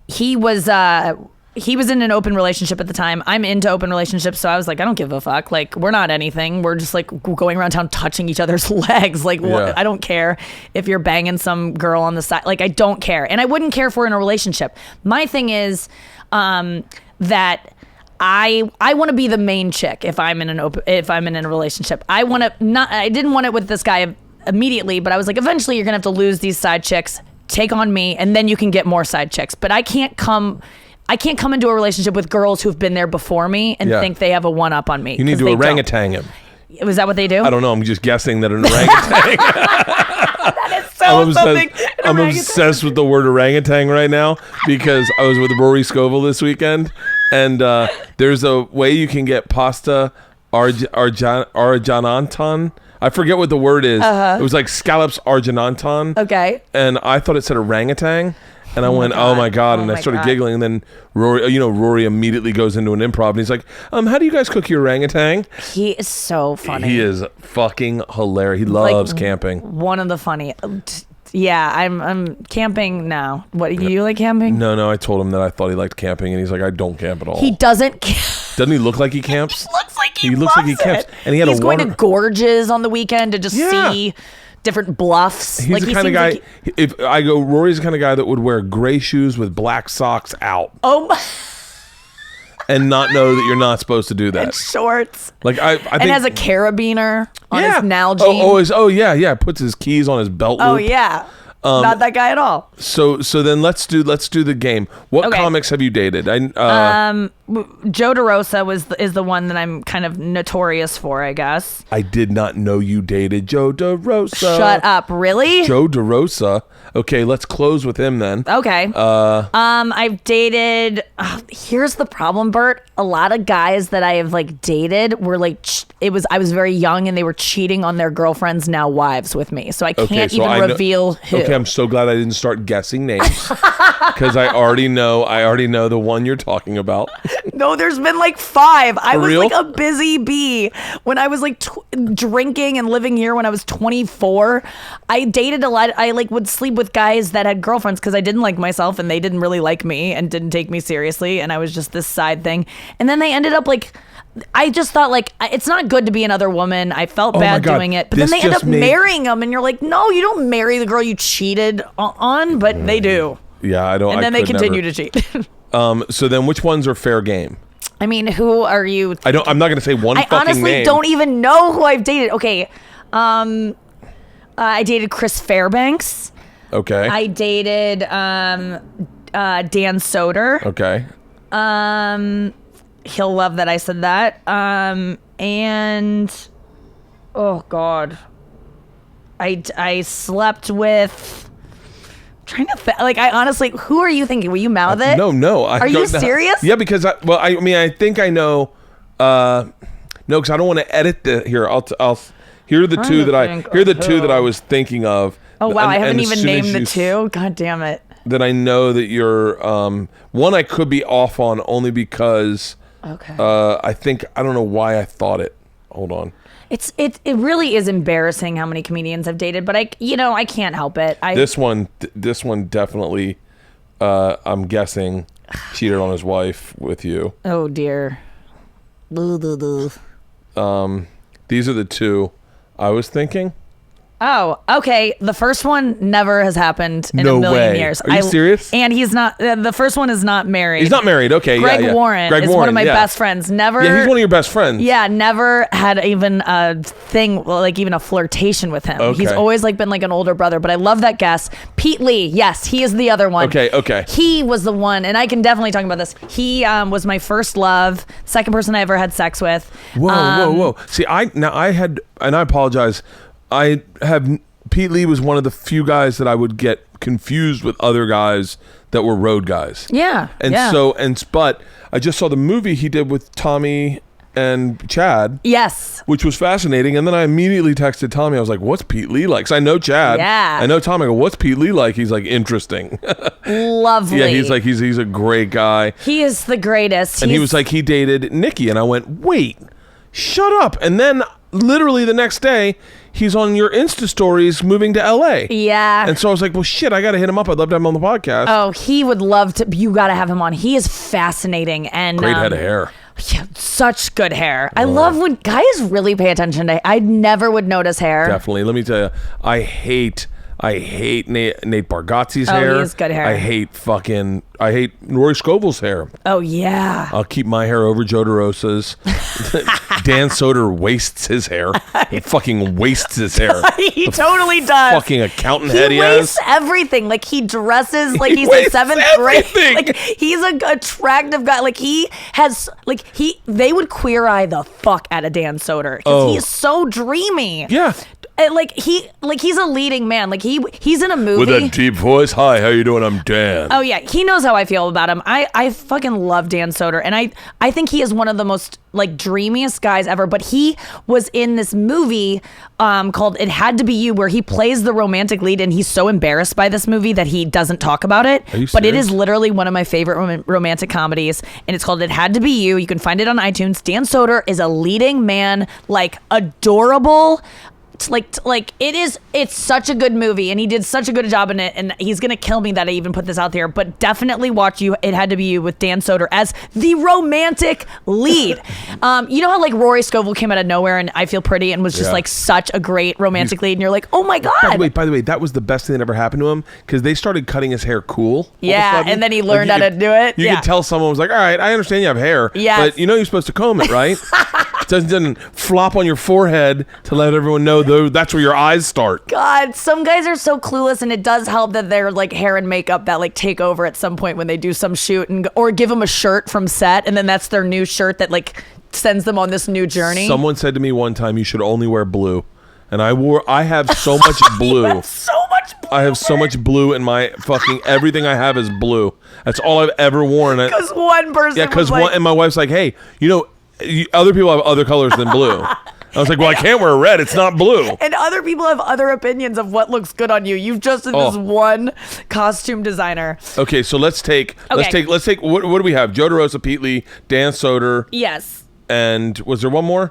he was in an open relationship at the time. I'm into open relationships, so I was like, I don't give a fuck. Like, we're not anything. We're just like going around town touching each other's legs. Like, what? I don't care if you're banging some girl on the side. Like, I don't care, and I wouldn't care if we're in a relationship. My thing is that I want to be the main chick if I'm in a relationship. I didn't want it with this guy immediately, but I was like, eventually you're gonna have to lose these side chicks, take on me, and then you can get more side chicks. But I can't come into a relationship with girls who've been there before me and think they have a one-up on me. You need to orangutan him. Was that what they do? I don't know. I'm just guessing that an orangutan. That is so something. I'm obsessed with the word orangutan right now because I was with Rory Scovel this weekend, and there's a way you can get pasta argentan. I forget what the word is. It was like scallops argentan. Okay. And I thought it said orangutan. And I went, oh my God. And I started giggling. And then Rory immediately goes into an improv and he's like, how do you guys cook your orangutan? He is so funny. He is fucking hilarious. He loves camping. One of the funny. Yeah, I'm camping now. What, you like camping? No, I told him that I thought he liked camping and he's like, I don't camp at all. He doesn't Doesn't he look like he camps? He looks like he camps. And he's going to gorges on the weekend to just see different bluffs. He's the kind of guy, if I go, Rory's the kind of guy that would wear gray shoes with black socks out. Oh my. And not know that you're not supposed to do that. And shorts. Like I think, and has a carabiner on his Nalgene. Yeah. Puts his keys on his belt loop. Oh yeah. Not that guy at all. So then let's do the game. What comics have you dated? Joe DeRosa is the one that I'm kind of notorious for, I guess. I did not know you dated Joe DeRosa. Shut up, really? Joe DeRosa. Okay, let's close with him then. Okay. I've dated. Here's the problem, Bert. A lot of guys that I have like dated were like I was very young and they were cheating on their girlfriends, now wives, with me. So I can't even reveal who. Okay, I'm so glad I didn't start guessing names because I already know the one you're talking about. No, there's been like 5. I was real? like a busy bee when I was like drinking and living here when I was 24. I dated a lot. I like would sleep with guys that had girlfriends because I didn't like myself and they didn't really like me and didn't take me seriously, and I was just this side thing. And then they ended up like, I just thought like, it's not good to be another woman. I felt bad doing it, but then they end up marrying them, and you're like, no, you don't marry the girl you cheated on, but they do. Yeah, I don't. And then they continue to cheat. So then, which ones are fair game? I mean, who are you? I'm not going to say one. I honestly don't even know who I've dated. Okay, I dated Chris Fairbanks. Okay. I dated Dan Soder. Okay. He'll love that I said that. And oh God, I slept with. Trying to like, I honestly, who are you thinking? Will you mouth it? No. Are you serious? Yeah, because I think I know. No, because I don't want to edit here. I'll here are the two that I was thinking of. Oh wow, I haven't even named the two. God damn it. That I know that you're one I could be off on only because I don't know why I thought it. Hold on. It really is embarrassing how many comedians I've dated, but I can't help it. This one definitely I'm guessing cheated on his wife with you. Oh dear. These are the two I was thinking. Oh, okay. The first one never has happened in a million years. Are you serious? And he's not. The first one is not married. He's not married. Okay. Greg Warren is one of my best friends. Never. Yeah, he's one of your best friends. Yeah, never had even a thing, like even a flirtation with him. Okay. He's always like been like an older brother. But I love that guess. Pete Lee. Yes, he is the other one. Okay. He was the one, and I can definitely talk about this. He was my first love, second person I ever had sex with. Whoa. See, I had, and I apologize. Pete Lee was one of the few guys that I would get confused with other guys that were road guys. Yeah. But I just saw the movie he did with Tommy and Chad. Yes. Which was fascinating. And then I immediately texted Tommy. I was like, what's Pete Lee like? 'Cause I know Chad. Yeah. I know Tommy. I go, what's Pete Lee like? He's like, interesting. Lovely. Yeah, he's like, he's a great guy. He is the greatest. And he was like, he dated Nikki. And I went, wait, shut up. And then literally the next day, he's on your Insta stories moving to LA. Yeah. And so I was like, well, shit, I got to hit him up. I'd love to have him on the podcast. Oh, he would love to. You got to have him on. He is fascinating. And great head of hair. Yeah, such good hair. I love when guys really pay attention to. I never would notice hair. Definitely. Let me tell you, I hate Nate Bargatze's hair. Oh, he has good hair. I hate Rory Scovel's hair. Oh, yeah. I'll keep my hair over Joe DeRosa's. Dan Soder wastes his hair. He fucking wastes his hair. He totally does. Fucking accountant head he has. He wastes everything. Like, he dresses like he's in seventh grade. Like, he's an attractive guy. Like, he has, like, they would queer eye the fuck out of Dan Soder. Because he is so dreamy. Yeah. He's a leading man. Like he's in a movie with a deep voice. Hi, how you doing? I'm Dan. Oh yeah, he knows how I feel about him. I fucking love Dan Soder, and I think he is one of the most like dreamiest guys ever. But he was in this movie called It Had to Be You, where he plays the romantic lead, and he's so embarrassed by this movie that he doesn't talk about it. Are you serious? But it is literally one of my favorite romantic comedies, and it's called It Had to Be You. You can find it on iTunes. Dan Soder is a leading man, like adorable. It's such a good movie, and he did such a good job in it, and he's gonna kill me that I even put this out there, but definitely watch It Had to Be You with Dan Soder as the romantic lead. You know how like Rory Scovel came out of nowhere and I Feel Pretty and was just like such a great romantic lead, and you're like, oh my god. By the way, that was the best thing that ever happened to him, because they started cutting his hair cool. Yeah, and then he learned how to do it. You could tell someone was like, all right, I understand you have hair, but you know you're supposed to comb it, right? It doesn't flop on your forehead to let everyone know that's where your eyes start. God, some guys are so clueless, and it does help that they're like hair and makeup that like take over at some point when they do some shoot, or give them a shirt from set, and then that's their new shirt that like sends them on this new journey. Someone said to me one time, you should only wear blue. And I have so much blue. You have so much blue. I have so much blue in my fucking everything I have is blue. That's all I've ever worn. Because one person and my wife's like, hey, you know, other people have other colors than blue. I was like, well, I can't wear red. It's not blue. And other people have other opinions of what looks good on you. You've just been this one costume designer. Okay, so let's take. What do we have? Joe DeRosa, Pete Lee, Dan Soder. Yes. And was there one more?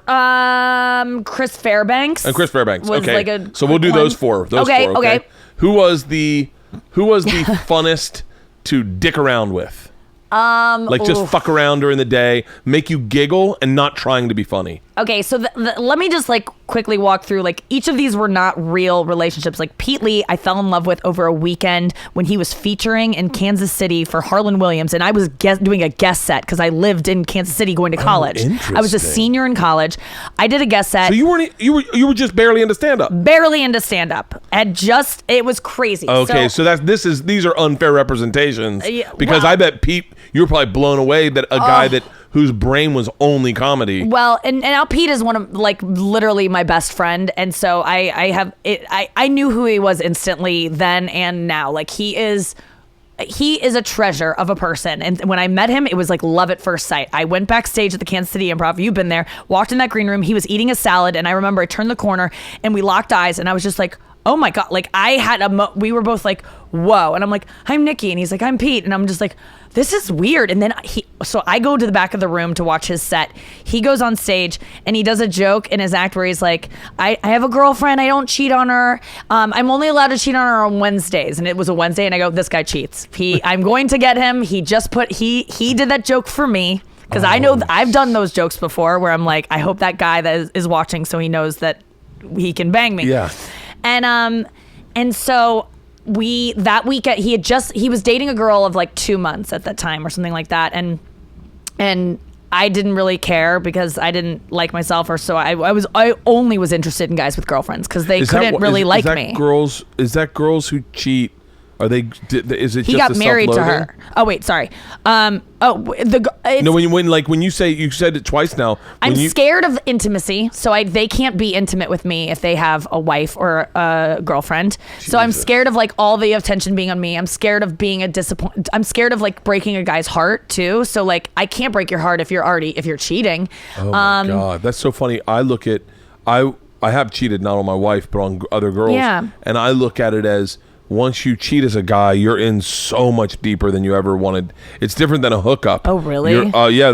Chris Fairbanks. And Chris Fairbanks. Was okay. Like so we'll do those four. Okay. Who was the funnest to dick around with? Just fuck around during the day, make you giggle, and not trying to be funny. Okay, so let me just like quickly walk through, like each of these were not real relationships. Like Pete Lee, I fell in love with over a weekend when he was featuring in Kansas City for Harlan Williams, and I was doing a guest set because I lived in Kansas City going to college. Interesting. I was a senior in college. I did a guest set. So you were just barely into stand up. Barely into stand up. It was crazy. Okay, so these are unfair representations because I bet Pete, you were probably blown away that a guy whose brain was only comedy. Well, and now Pete is one of like literally my best friend, and so I knew who he was instantly then and now. Like he is a treasure of a person, and when I met him, it was like love at first sight. I went backstage at the Kansas City Improv. You've been there. Walked in that green room. He was eating a salad, and I remember I turned the corner and we locked eyes, and I was just like, oh my god! Like I had we were both like, whoa, and I'm like, I'm Nikki, and he's like, I'm Pete, and I'm just like, this is weird. And then so I go to the back of the room to watch his set. He goes on stage and he does a joke in his act where he's like, I have a girlfriend. I don't cheat on her. I'm only allowed to cheat on her on Wednesdays. And it was a Wednesday. And I go, this guy cheats. I'm going to get him. He did that joke for me. Because I know I've done those jokes before where I'm like, I hope that guy that is watching so he knows that he can bang me. Yeah. And so that weekend he was dating a girl of like 2 months at that time or something like that, and I didn't really care because I didn't like myself, or so I only was interested in guys with girlfriends because they couldn't really like me. Is that girls who cheat? Are they? Is it? He just got married to her. Oh wait, sorry. When you said it twice now. I'm scared of intimacy, so they can't be intimate with me if they have a wife or a girlfriend. Jesus. So I'm scared of like all the attention being on me. I'm scared of being I'm scared of like breaking a guy's heart too. So like I can't break your heart if you're cheating. Oh my God, that's so funny. I have cheated not on my wife but on other girls. Yeah. And I look at it as, once you cheat as a guy, you're in so much deeper than you ever wanted. It's different than a hookup. Oh, really? Yeah.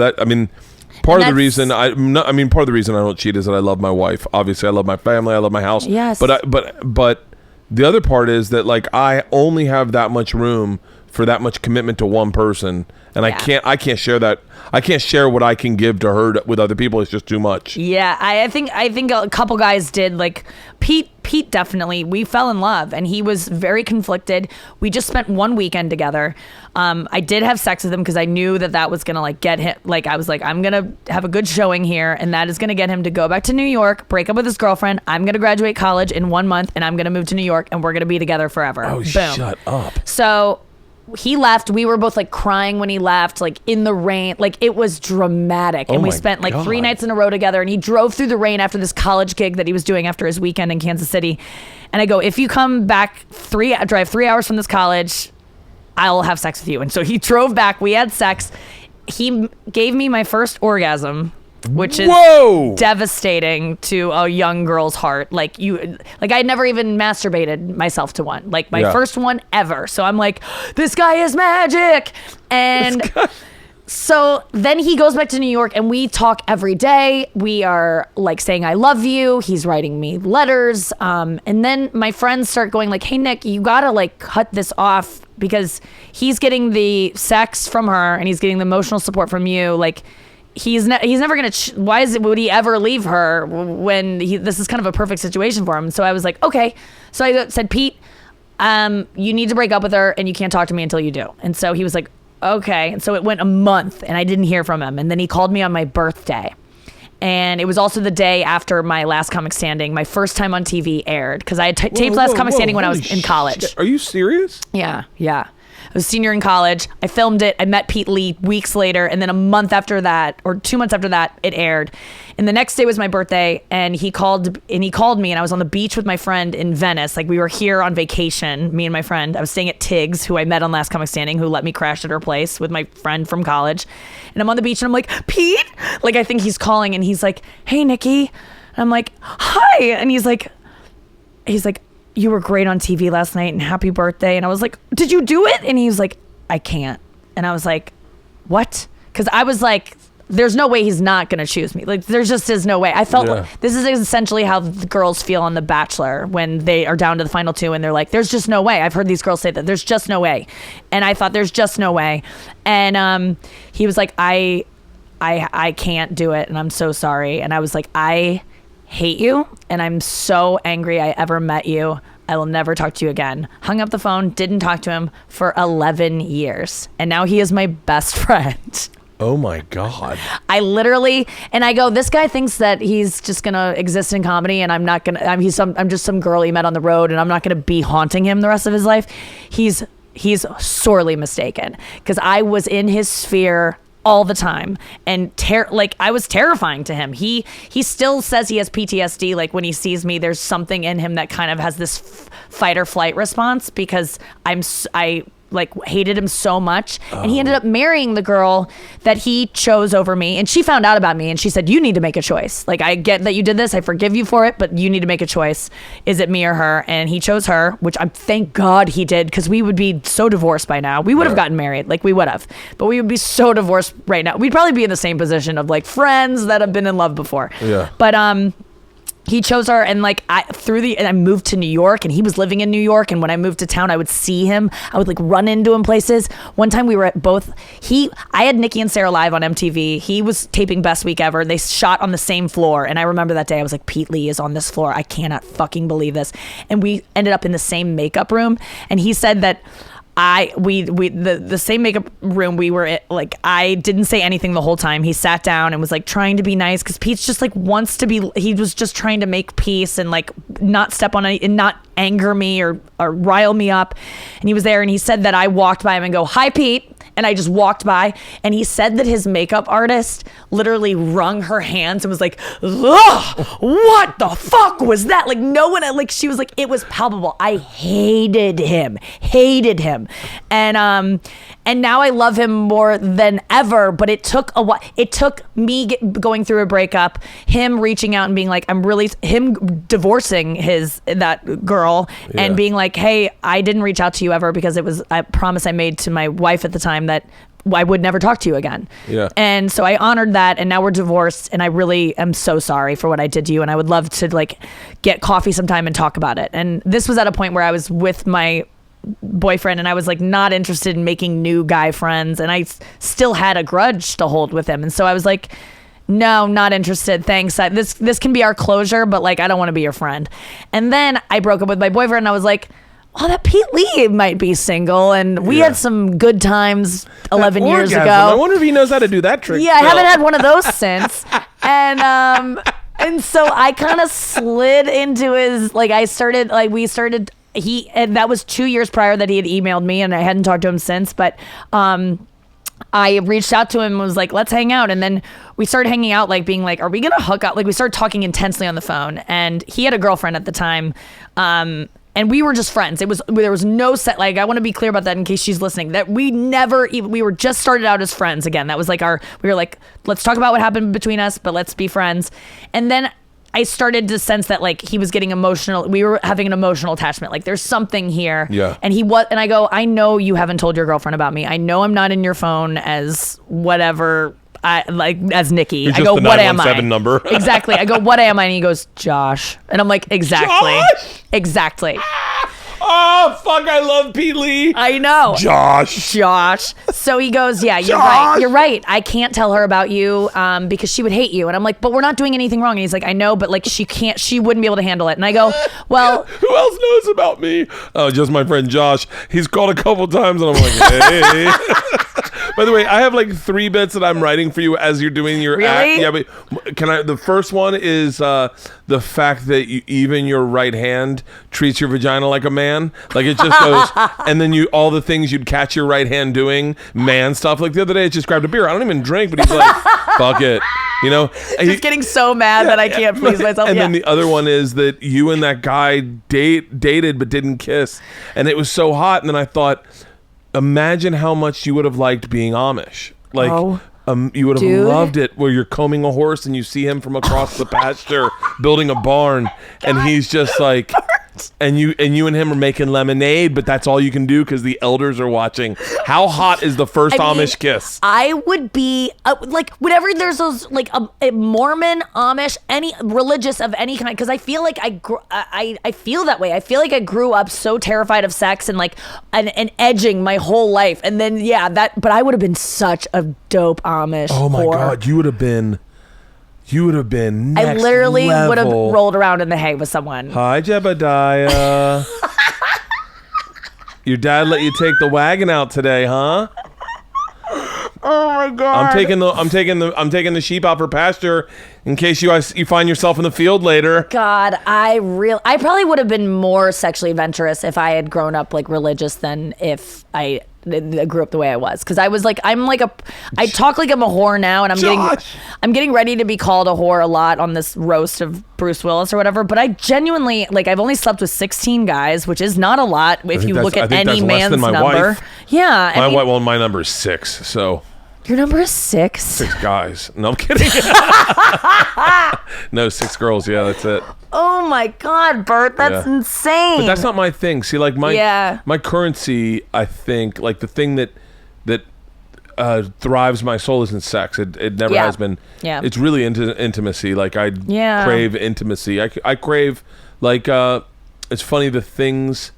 Part of the reason I don't cheat is that I love my wife. Obviously, I love my family. I love my house. Yes. But the other part is that like I only have that much room for that much commitment to one person, and I can't share that. I can't share what I can give to her with other people. It's just too much. Yeah, I think a couple guys did. Like Pete definitely. We fell in love, and he was very conflicted. We just spent one weekend together. I did have sex with him because I knew that was gonna like get him. Like I was like, I'm gonna have a good showing here, and that is gonna get him to go back to New York, break up with his girlfriend. I'm gonna graduate college in 1 month, and I'm gonna move to New York, and we're gonna be together forever. Oh, boom. Shut up. So he left. We were both like crying when he left, like in the rain. Like it was dramatic. And we spent like 3 nights in a row together, and he drove through the rain after this college gig that he was doing after his weekend in Kansas City. And I go, if you come back drive 3 hours from this college, I'll have sex with you. And so he drove back. We had sex. He gave me my first orgasm, which is devastating to a young girl's heart. Like I had never even masturbated myself to one, like my first one ever. So I'm like, this guy is magic. And so then he goes back to New York, and we talk every day. We are like saying, I love you. He's writing me letters. And then my friends start going like, hey Nick, you gotta like cut this off, because he's getting the sex from her and he's getting the emotional support from you. Like, he's never gonna would he ever leave her when this is kind of a perfect situation for him. So I was like, okay. So I said, Pete, you need to break up with her, and you can't talk to me until you do. And so he was like, okay. And so it went a month, and I didn't hear from him. And then he called me on my birthday, and it was also the day after my Last Comic Standing, my first time on TV, aired, because I had taped Last Comic Standing when I was in college. Are you serious? Yeah. I was a senior in college. I filmed it. I met Pete Lee weeks later. And then a month after that, or 2 months after that, it aired. And the next day was my birthday. And he called me, and I was on the beach with my friend in Venice. Like, we were here on vacation, me and my friend. I was staying at Tig's, who I met on Last Comic Standing, who let me crash at her place with my friend from college. And I'm on the beach, and I'm like, Pete? Like, I think he's calling, and he's like, hey, Nikki. And I'm like, hi. And he's like, you were great on TV last night, and happy birthday. And I was like, did you do it? And he was like, I can't. And I was like, what? Because I was like, there's no way he's not going to choose me. Like, there just is no way. I felt like this is essentially how the girls feel on The Bachelor when they are down to the final two, and they're like, there's just no way. I've heard these girls say that. There's just no way. And I thought, there's just no way. And he was like, I can't do it, and I'm so sorry. And I was like, I hate you, and I'm so angry I ever met you. I will never talk to you again. Hung up the phone, didn't talk to him for 11 years. And now he is my best friend. Oh my God. I go, this guy thinks that he's just gonna exist in comedy, and I'm not gonna, I'm just some girl he met on the road, and I'm not gonna be haunting him the rest of his life. He's sorely mistaken, because I was in his sphere all the time, and I was terrifying to him. He still says he has PTSD. Like, when he sees me, there's something in him that kind of has this fight or flight response, because I like hated him so much. And he ended up marrying the girl that he chose over me, and she found out about me, and she said, you need to make a choice. Like, I get that you did this, I forgive you for it, but you need to make a choice. Is it me or her? And he chose her, which I'm thank God he did, because we would be so divorced by now. We would have gotten married, like we would have, but we would be so divorced right now. We'd probably be in the same position of like friends that have been in love before. But he chose her, and like and I moved to New York, and he was living in New York, and when I moved to town I would see him. I would like run into him places. One time we were at both I had Nikki and Sarah live on MTV. He was taping Best Week Ever. They shot on the same floor, and I remember that day I was like, Pete Lee is on this floor. I cannot fucking believe this. And we ended up in the same makeup room, and he said that the same makeup room we were at, like, I didn't say anything the whole time. He sat down and was like trying to be nice, because Pete's just like he was just trying to make peace and like not step on any, and not anger me or rile me up. And he was there, and he said that I walked by him and go, "Hi, Pete." And I just walked by, and he said that his makeup artist literally wrung her hands and was like, "Ugh, what the fuck was that?" Like, no one, like, she was like, it was palpable. I hated him. And now I love him more than ever, but it took a while. It took me going through a breakup, him reaching out and being like, him divorcing that girl, and being like, "Hey, I didn't reach out to you ever because it was a promise I made to my wife at the time that I would never talk to you again." Yeah. And so I honored that, and now we're divorced, and I really am so sorry for what I did to you, and I would love to like get coffee sometime and talk about it. And this was at a point where I was with my boyfriend, and I was like not interested in making new guy friends, and I still had a grudge to hold with him. And so I was like, no, not interested, thanks. This can be our closure, but like I don't want to be your friend. And then I broke up with my boyfriend, and I was like, oh, that Pete Lee might be single, and we had some good times 11 years ago. I wonder if he knows how to do that trick. Yeah, I haven't had one of those since. And so I kind of slid into his, like, and that was 2 years prior that he had emailed me, and I hadn't talked to him since, but I reached out to him and was like, let's hang out. And then we started hanging out, like being like, are we gonna hook up? Like, we started talking intensely on the phone, and he had a girlfriend at the time, and we were just friends. There was no set, like, I want to be clear about that in case she's listening, that we were just started out as friends again. That was like we were like, let's talk about what happened between us, but let's be friends. And then I started to sense that like he was getting emotional. We were having an emotional attachment. Like, there's something here. Yeah. And I go, I know you haven't told your girlfriend about me. I know I'm not in your phone as whatever, as Nikki. I go, what am I? Number. Exactly. I go, what am I? And he goes, Josh. And I'm like, exactly. Josh? Exactly. Oh, fuck, I love Pete Lee. I know. Josh. So he goes, yeah, you're right. I can't tell her about you because she would hate you. And I'm like, but we're not doing anything wrong. And he's like, I know, but like she wouldn't be able to handle it. And I go, well. Who else knows about me? Oh, just my friend Josh. He's called a couple times, and I'm like, hey. By the way, I have like 3 bits that I'm writing for you as you're doing your act. Yeah, but the first one is the fact that even your right hand treats your vagina like a man. Like, it just goes, and then all the things you'd catch your right hand doing, man stuff. Like the other day, I just grabbed a beer. I don't even drink, but he's like, fuck it. You know, just getting so mad that I can't please myself. And then the other one is that you and that guy dated but didn't kiss, and it was so hot. And then I thought, imagine how much you would have liked being Amish. Like, you would have loved it, where you're combing a horse and you see him from across the pasture building a barn, and he's just like, and you and him are making lemonade, but that's all you can do because the elders are watching. How hot is the first Amish kiss? I would be like, whenever there's those like a Mormon, Amish, any religious of any kind, because I feel like I feel that way. I feel like I grew up so terrified of sex and like and edging my whole life, and then but I would have been such a dope Amish. Oh my God, you would have been next I literally level. Would have rolled around in the hay with someone. Hi, Jebediah. Your dad let you take the wagon out today, huh? Oh my God. I'm taking the sheep out for pasture in case you find yourself in the field later. God, I probably would have been more sexually adventurous if I had grown up like religious than if I grew up the way I was, because I was like, I talk like I'm a whore now, and I'm getting ready to be called a whore a lot on this roast of Bruce Willis or whatever, but I genuinely, like, I've only slept with 16 guys, which is not a lot if you look at any man's number. Wife. Yeah. My number is 6, so. Your number is 6? 6 guys. No, I'm kidding. No, 6 girls. Yeah, that's it. Oh my God, Bert, that's insane. But that's not my thing. See, like my currency, I think, like the thing that thrives my soul isn't sex. It never has been. Yeah. It's really intimacy. Like I crave intimacy. I crave like it's funny the things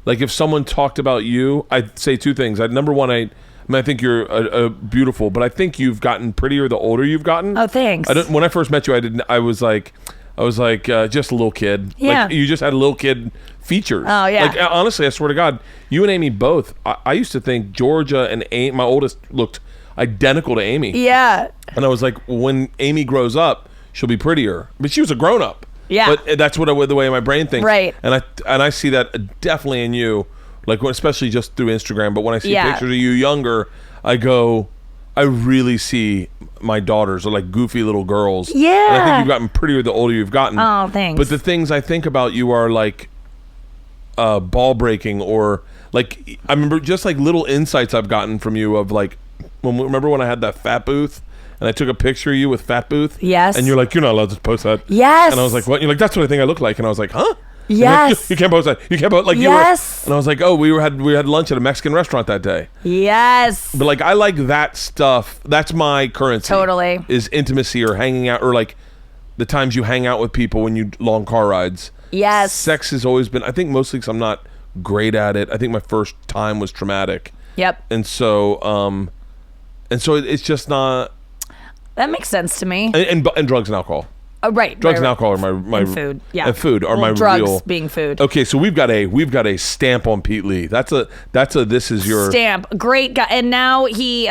like if someone talked about you, I'd say two things. Number one, I think you're beautiful, but I think you've gotten prettier the older you've gotten. Oh, thanks. When I first met you, I was like just a little kid. Yeah. Like, you just had a little kid features. Oh, yeah. Like, honestly, I swear to God, you and Amy both. I used to think Georgia and Amy, my oldest, looked identical to Amy. Yeah. And I was like, when Amy grows up, she'll be prettier. But she was a grown up. Yeah. But that's the way my brain thinks. Right. And I see that definitely in you, like especially just through Instagram. But when I see pictures of you younger, I go, I really see my daughters are like goofy little girls. Yeah. And I think you've gotten prettier the older you've gotten. Oh, thanks. But the things I think about you are like ball breaking, or like I remember just like little insights I've gotten from you of like remember when I had that fat booth and I took a picture of you with fat booth? Yes. And you're like, you're not allowed to post that. Yes. And I was like, what? And you're like, that's what I think I look like. And I was like, huh? Yes. You can't post that. You can't post like yes. And I was like, oh, we had lunch at a Mexican restaurant that day. Yes. But like I like that stuff. That's my currency. Totally. Is intimacy or hanging out, or like the times you hang out with people when you long car rides. Yes. Sex has always been, I think mostly because I'm not great at it. I think my first time was traumatic. Yep. And so it's just not. That makes sense to me. And drugs and alcohol. Oh, right. Drugs and alcohol are my and food. Yeah. And food are my drugs real. being food. Okay, so we've got a stamp on Pete Lee. That's a this is your stamp. Great guy. And now he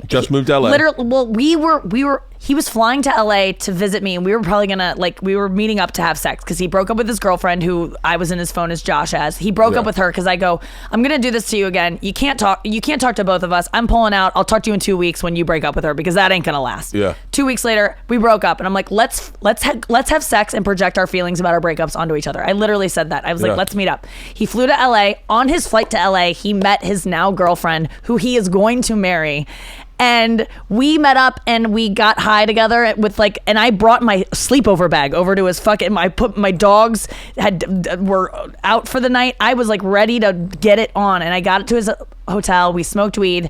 just moved to LA. Literally, well, he was flying to LA to visit me, and we were probably gonna we were meeting up to have sex because he broke up with his girlfriend, who I was in his phone as Josh as. He broke up with her because I go, I'm gonna do this to you again. You can't talk to both of us. I'm pulling out. I'll talk to you in 2 weeks when you break up with her, because that ain't gonna last. Yeah. 2 weeks later, we broke up, and I'm like, let's have sex and project our feelings about our breakups onto each other. I literally said that. I was like, let's meet up. He flew to LA. On his flight to LA, he met his now girlfriend, who he is going to marry. And we met up and we got high together with and I brought my sleepover bag over to his I put my dogs were out for the night. I was like ready to get it on, and I got it to his hotel. We smoked weed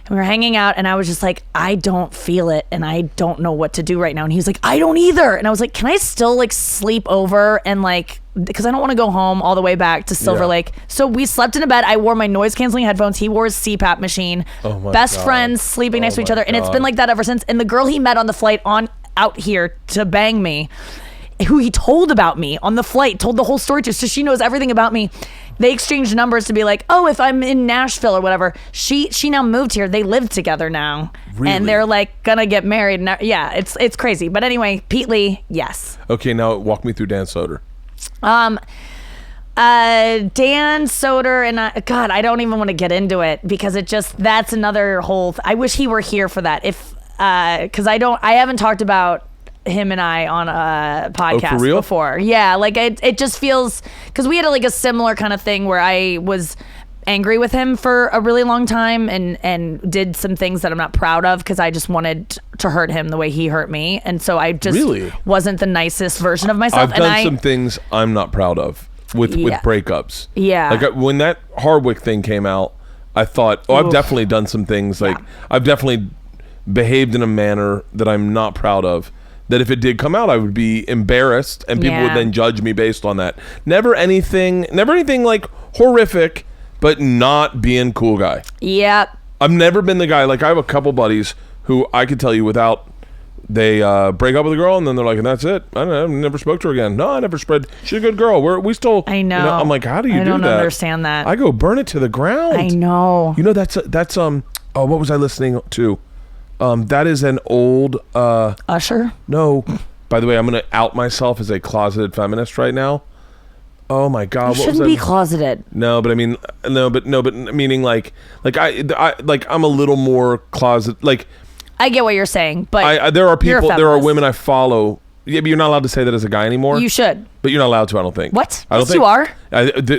and we were hanging out, and I was just like, I don't feel it and I don't know what to do right now. And he was like, I don't either. And I was like, can I still sleep over and because I don't want to go home all the way back to Silver Lake. So we slept in a bed. I wore my noise canceling headphones. He wore his CPAP machine. Oh my Best God. friends sleeping next to each other. And it's been like that ever since. And the girl he met on the flight out here to bang me, who he told about me on the flight, told the whole story to, so she knows everything about me. They exchanged numbers to be like, oh, if I'm in Nashville or whatever. She now moved here. They live together now. Really? And they're gonna get married. Now. Yeah, it's crazy. But anyway, Pete Lee, yes. Okay, now walk me through Dan Soder. Dan Soder and God, I don't even want to get into it because that's another whole. I wish he were here for that. Because I haven't talked about him and I on a podcast before. Yeah, it just feels, because we had a similar kind of thing where I was angry with him for a really long time and did some things that I'm not proud of because I just wanted to hurt him the way he hurt me, and so I just wasn't the nicest version of myself. I've done some things I'm not proud of with breakups. Yeah. When that Hardwick thing came out, I thought, I've definitely done some things. I've definitely behaved in a manner that I'm not proud of. That if it did come out, I would be embarrassed, and people would then judge me based on that. Never anything horrific, but not being cool guy. Yep. I've never been the guy. I have a couple buddies who I could tell you without, they break up with a girl and then they're like, and that's it. I never spoke to her again. No, I never spread. She's a good girl. We still. I know. I'm like, how do you do that? I don't understand that. I go burn it to the ground. I know. That's what was I listening to? That is an old Usher. No, by the way, I'm gonna out myself as a closeted feminist right now. Oh my God! You shouldn't be closeted. No, but I mean, but meaning I'm a little more closet. I get what you're saying, but there are people, there are women I follow. Yeah, but you're not allowed to say that as a guy anymore. You should. But you're not allowed to, I don't think. What? I don't think you are.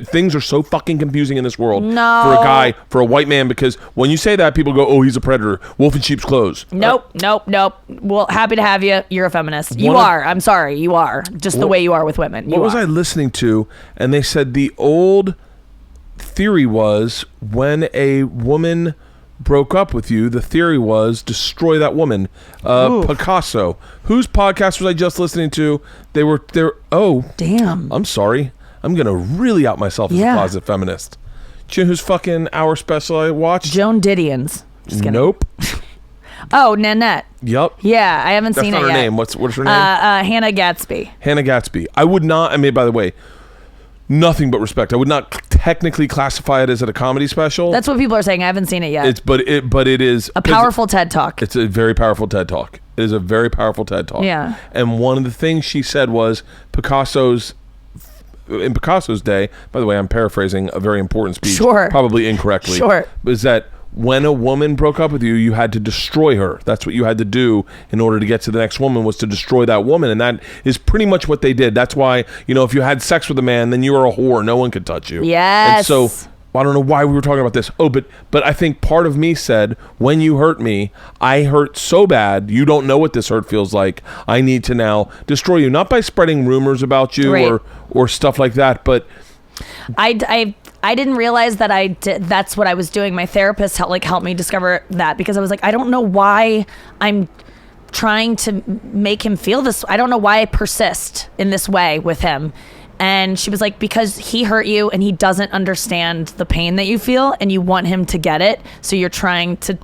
Things are so fucking confusing in this world. No. For a guy, for a white man, because when you say that, people go, oh, he's a predator. Wolf in sheep's clothes. Nope. Well, happy to have you. You're a feminist. You are. I'm sorry. You are. Just the way you are with women. What was I listening to? And they said the old theory was when a woman broke up with you, the theory was destroy that woman. Picasso, whose podcast was I just listening to? They're damn. I'm sorry. I'm gonna really out myself as a closet feminist. Do you know whose fucking hour special I watched? Joan Didion's. Just kidding. Nope. Oh, Nanette. Yep. Yeah, I haven't seen it yet. That's not her name. What's her name? Hannah Gadsby. Hannah Gadsby. I would not. I mean, by the way, nothing but respect. I would not technically classify it as a comedy special. That's what people are saying. I haven't seen it yet. But it is a powerful TED Talk. It's a very powerful TED Talk. It is a very powerful TED Talk. Yeah. And one of the things she said was in Picasso's day, by the way, I'm paraphrasing a very important speech, probably incorrectly, is that when a woman broke up with you, you had to destroy her. That's what you had to do in order to get to the next woman, was to destroy that woman. And that is pretty much what they did. That's why, if you had sex with a man, then you were a whore. No one could touch you. Yes. And so I don't know why we were talking about this. Oh, but I think part of me said, when you hurt me, I hurt so bad, you don't know what this hurt feels like. I need to now destroy you. Not by spreading rumors about you or stuff like that, but I didn't realize that that's what I was doing. My therapist helped me discover that, because I was like, I don't know why I'm trying to make him feel this. I don't know why I persist in this way with him. And she was like, because he hurt you and he doesn't understand the pain that you feel, and you want him to get it. So you're trying to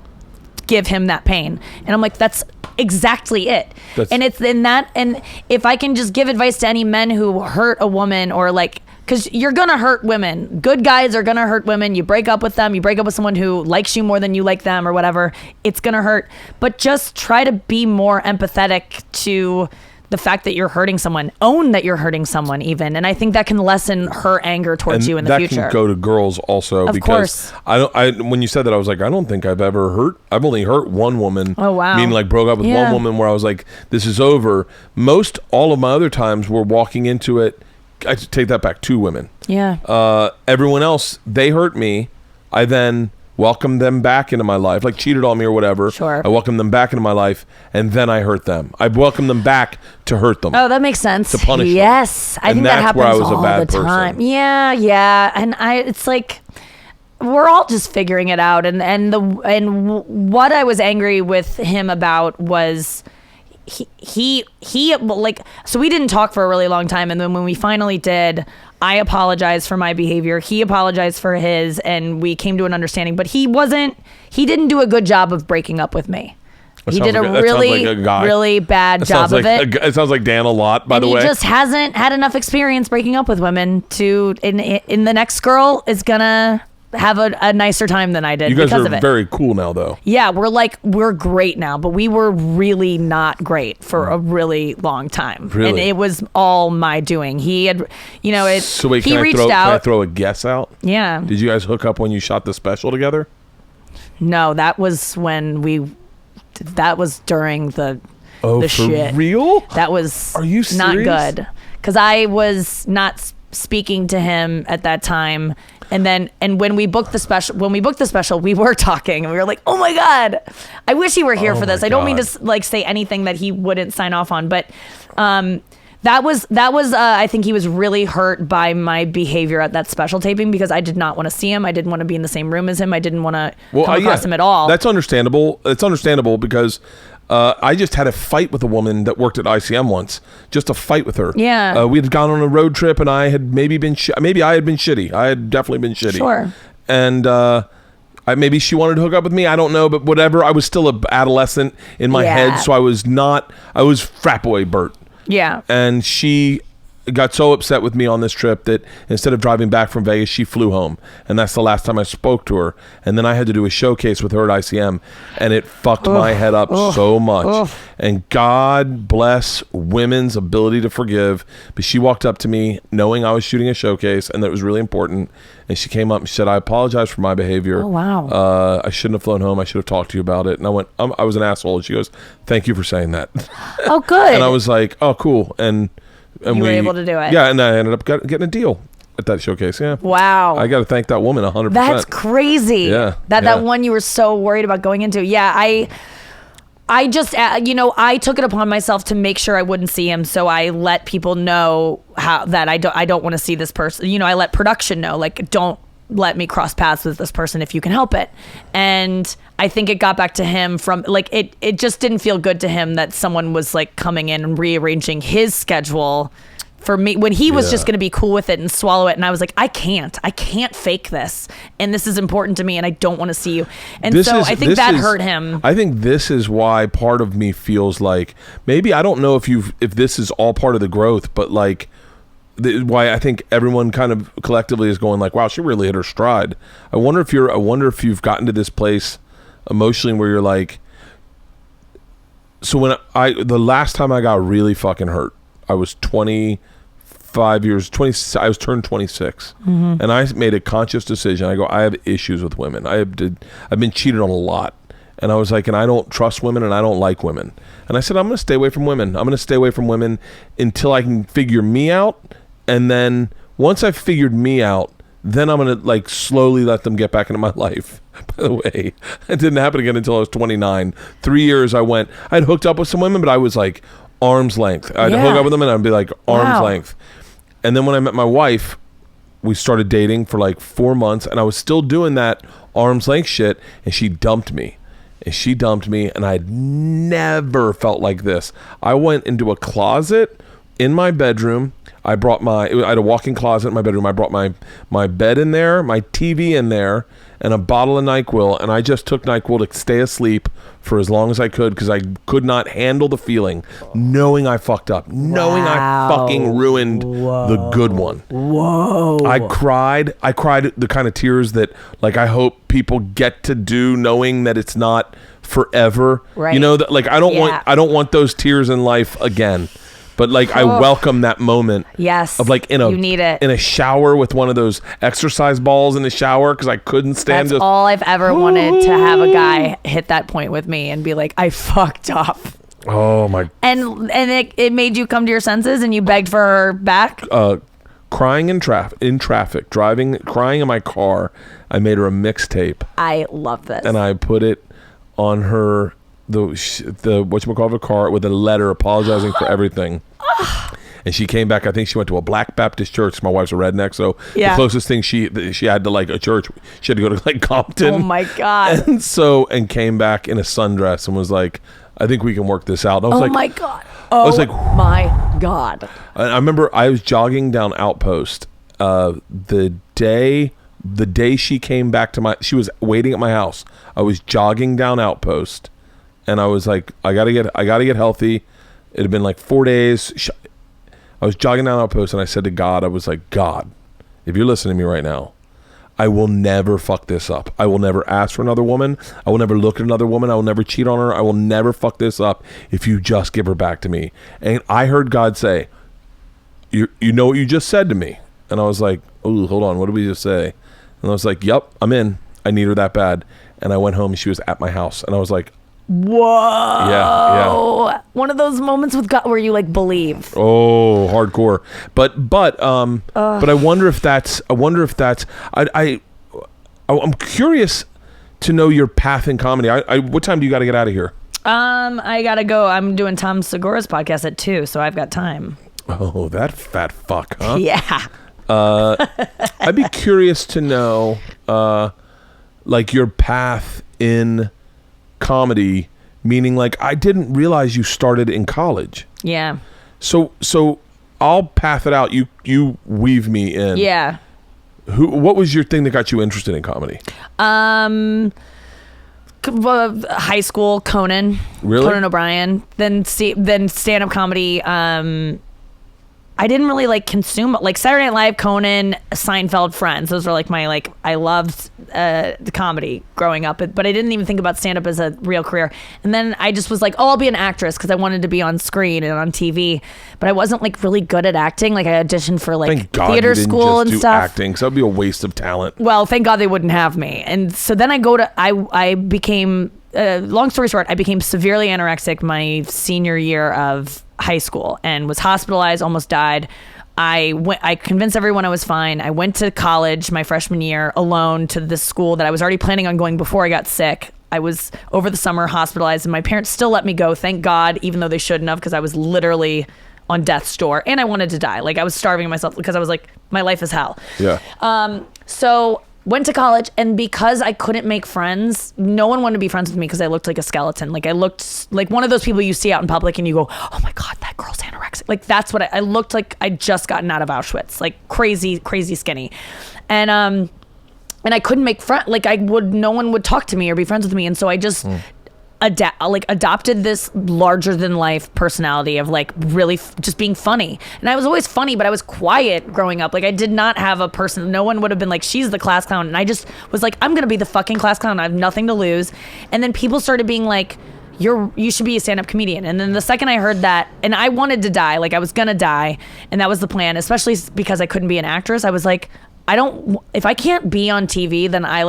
give him that pain. And I'm like, that's exactly it. And it's in that. And if I can just give advice to any men who hurt a woman, or because you're going to hurt women. Good guys are going to hurt women. You break up with them. You break up with someone who likes you more than you like them or whatever. It's going to hurt. But just try to be more empathetic to the fact that you're hurting someone. Own that you're hurting someone even. And I think that can lessen her anger towards you in the future. That can go to girls also. Of course. When you said that, I was like, I don't think I've only hurt one woman. Oh, wow. Meaning broke up with one woman where I was like, this is over. All of my other times were walking into it. I take that back. 2 women. Yeah. Everyone else, they hurt me. I then welcomed them back into my life, cheated on me or whatever. Sure. I welcomed them back into my life, and then I hurt them. I welcomed them back to hurt them. Oh, that makes sense. To punish them. Yes. I think that happens all the time. Person. Yeah. And it's like, we're all just figuring it out. And what I was angry with him about was he so we didn't talk for a really long time, and then when we finally did, I apologized for my behavior, he apologized for his, and we came to an understanding. But he didn't do a good job of breaking up with me. He did a really bad job of it. It sounds like Dan a lot, by the way. He just hasn't had enough experience breaking up with women in the next girl is gonna have a nicer time than I did. You guys because are of it. very cool now, though. Yeah, we're great now, but we were really not great for a really long time. Really? And it was all my doing. He had, So wait, he reached out. Can I throw a guess out? Yeah. Did you guys hook up when you shot the special together? No, that was when that was during the shit. For real? That was Are you serious? Not good. Because I was not speaking to him at that time. And when we booked the special, we were talking, and we were like, oh my God, I wish he were here for this. I don't mean to say anything that he wouldn't sign off on, but that was I think he was really hurt by my behavior at that special taping, because I did not want to see him. I didn't want to be in the same room as him. I didn't want to come across him at all. That's understandable. It's understandable because I just had a fight with a woman that worked at ICM once. Just a fight with her. Yeah. We had gone on a road trip, and I had maybe I had been shitty. I had definitely been shitty. Sure. And maybe she wanted to hook up with me. I don't know, but whatever. I was still an adolescent in my head, so I was frat boy Bert. Yeah. And she got so upset with me on this trip that instead of driving back from Vegas, she flew home. And that's the last time I spoke to her. And then I had to do a showcase with her at ICM, and it fucked my head up so much. And God bless women's ability to forgive. But she walked up to me knowing I was shooting a showcase and that it was really important. And she came up and she said, I apologize for my behavior. Oh, wow. I shouldn't have flown home. I should have talked to you about it. And I went, I was an asshole. And she goes, thank you for saying that. Oh, good. And I was like, oh, cool. And you were able to do it. Yeah, and I ended up getting a deal at that showcase. Yeah. Wow. I got to thank that woman 100%. That's crazy. Yeah. That one you were so worried about going into. Yeah, I just, I took it upon myself to make sure I wouldn't see him. So I let people know that I don't want to see this person. I let production know, don't let me cross paths with this person if you can help it. And I think it got back to him from like, it just didn't feel good to him that someone was like coming in and rearranging his schedule for me when he was just going to be cool with it and swallow it. And I was like, I can't fake this. And this is important to me and I don't want to see you. And I think that hurt him. I think this is why part of me feels like maybe, I don't know if this is all part of the growth, but like why I think everyone kind of collectively is going like, wow, she really hit her stride. I wonder if you've gotten to this place emotionally where you're like, so when the last time I got really fucking hurt, I was 25 years, 20. I was turned 26, and I made a conscious decision. I go, I have issues with women. I've been cheated on a lot, and I was like, and I don't trust women, and I don't like women. And I said, I'm going to stay away from women. I'm going to stay away from women until I can figure me out, and then once I've figured me out, then I'm going to like slowly let them get back into my life. By the way, it didn't happen again until I was 29. 3 years I'd hooked up with some women, but I was like arm's length. I'd hook up with them and I'd be like arm's length. And then when I met my wife, we started dating for like 4 months and I was still doing that arm's length shit, and she dumped me. And I'd never felt like this. I went into a closet in my bedroom. I had a walk-in closet in my bedroom. I brought my bed in there, my TV in there, and a bottle of NyQuil, and I just took NyQuil to stay asleep for as long as I could because I could not handle the feeling, knowing I fucked up, knowing I fucking ruined the good one. Whoa. I cried the kind of tears that like I hope people get to do, knowing that it's not forever. Right. You know, that like I don't want those tears in life again. But like I welcome that moment of like you need it in a shower with one of those exercise balls in the shower because I couldn't stand. That's all I've ever wanted, to have a guy hit that point with me and be like, I fucked up. Oh my! And it made you come to your senses and you begged for her back. Crying in traffic, crying in my car. I made her a mixtape. I love this. And I put it on her. The whatchamacallit car with a letter apologizing for everything. And she came back. I think she went to a Black Baptist church. My wife's a redneck, so the closest thing she had to like a church, she had to go to like Compton. Oh my god! And came back in a sundress and was like, "I think we can work this out." And I was my god! I was like, my god! I remember I was jogging down Outpost the day she came back to she was waiting at my house. I was jogging down Outpost. And I was like, I gotta get healthy. It had been like 4 days. I was jogging down Outpost and I said to God, I was like, God, if you're listening to me right now, I will never fuck this up. I will never ask for another woman. I will never look at another woman. I will never cheat on her. I will never fuck this up if you just give her back to me. And I heard God say, you know what you just said to me? And I was like, oh, hold on. What did we just say? And I was like, yep, I'm in. I need her that bad. And I went home and she was at my house. And I was like, whoa. Yeah. One of those moments with God where you like believe. Oh, hardcore. But I wonder if that's I'm curious to know your path in comedy. What time do you got to get out of here? I got to go. I'm doing Tom Segura's podcast at 2, so I've got time. Oh, that fat fuck, huh? Yeah. I'd be curious to know like your path in comedy, meaning like I didn't realize you started in college. Yeah. So I'll path it out. You weave me in. Yeah. What was your thing that got you interested in comedy? High school, Conan. Really? Conan O'Brien. Then stand-up comedy. I didn't really like consume like Saturday Night Live, Conan, Seinfeld, Friends. Those were like my like I loved the comedy growing up, but I didn't even think about stand up as a real career. And then I just was like, oh, I'll be an actress because I wanted to be on screen and on TV, but I wasn't like really good at acting. Like I auditioned for like thank God theater you didn't school just and do stuff. Acting, so that'd be a waste of talent. Well, thank God they wouldn't have me. And so then I became. Long story short, I became severely anorexic my senior year of high school and was hospitalized, almost died. I convinced everyone I was fine. I went to college my freshman year alone to this school that I was already planning on going before I got sick. I was over the summer hospitalized and my parents still let me go, thank God, even though they shouldn't have, because I was literally on death's door and I wanted to die. Like I was starving myself because I was like, my life is hell. Yeah. So went to college, and because I couldn't make friends, no one wanted to be friends with me because I looked like a skeleton. Like I looked like one of those people you see out in public and you go, oh my God, that girl's anorexic. Like that's what I looked like. I'd just gotten out of Auschwitz, like crazy skinny. And I couldn't make friends. Like no one would talk to me or be friends with me. And so I just adopted this larger than life personality of like really just being funny. And I was always funny, but I was quiet growing up. Like I did not have a person. No one would have been like, she's the class clown. And I just was like, I'm going to be the fucking class clown. I have nothing to lose. And then people started being like, you should be a stand-up comedian. And then the second I heard that, and I wanted to die, like I was going to die. And that was the plan, especially because I couldn't be an actress. I was like, if I can't be on TV, then I'm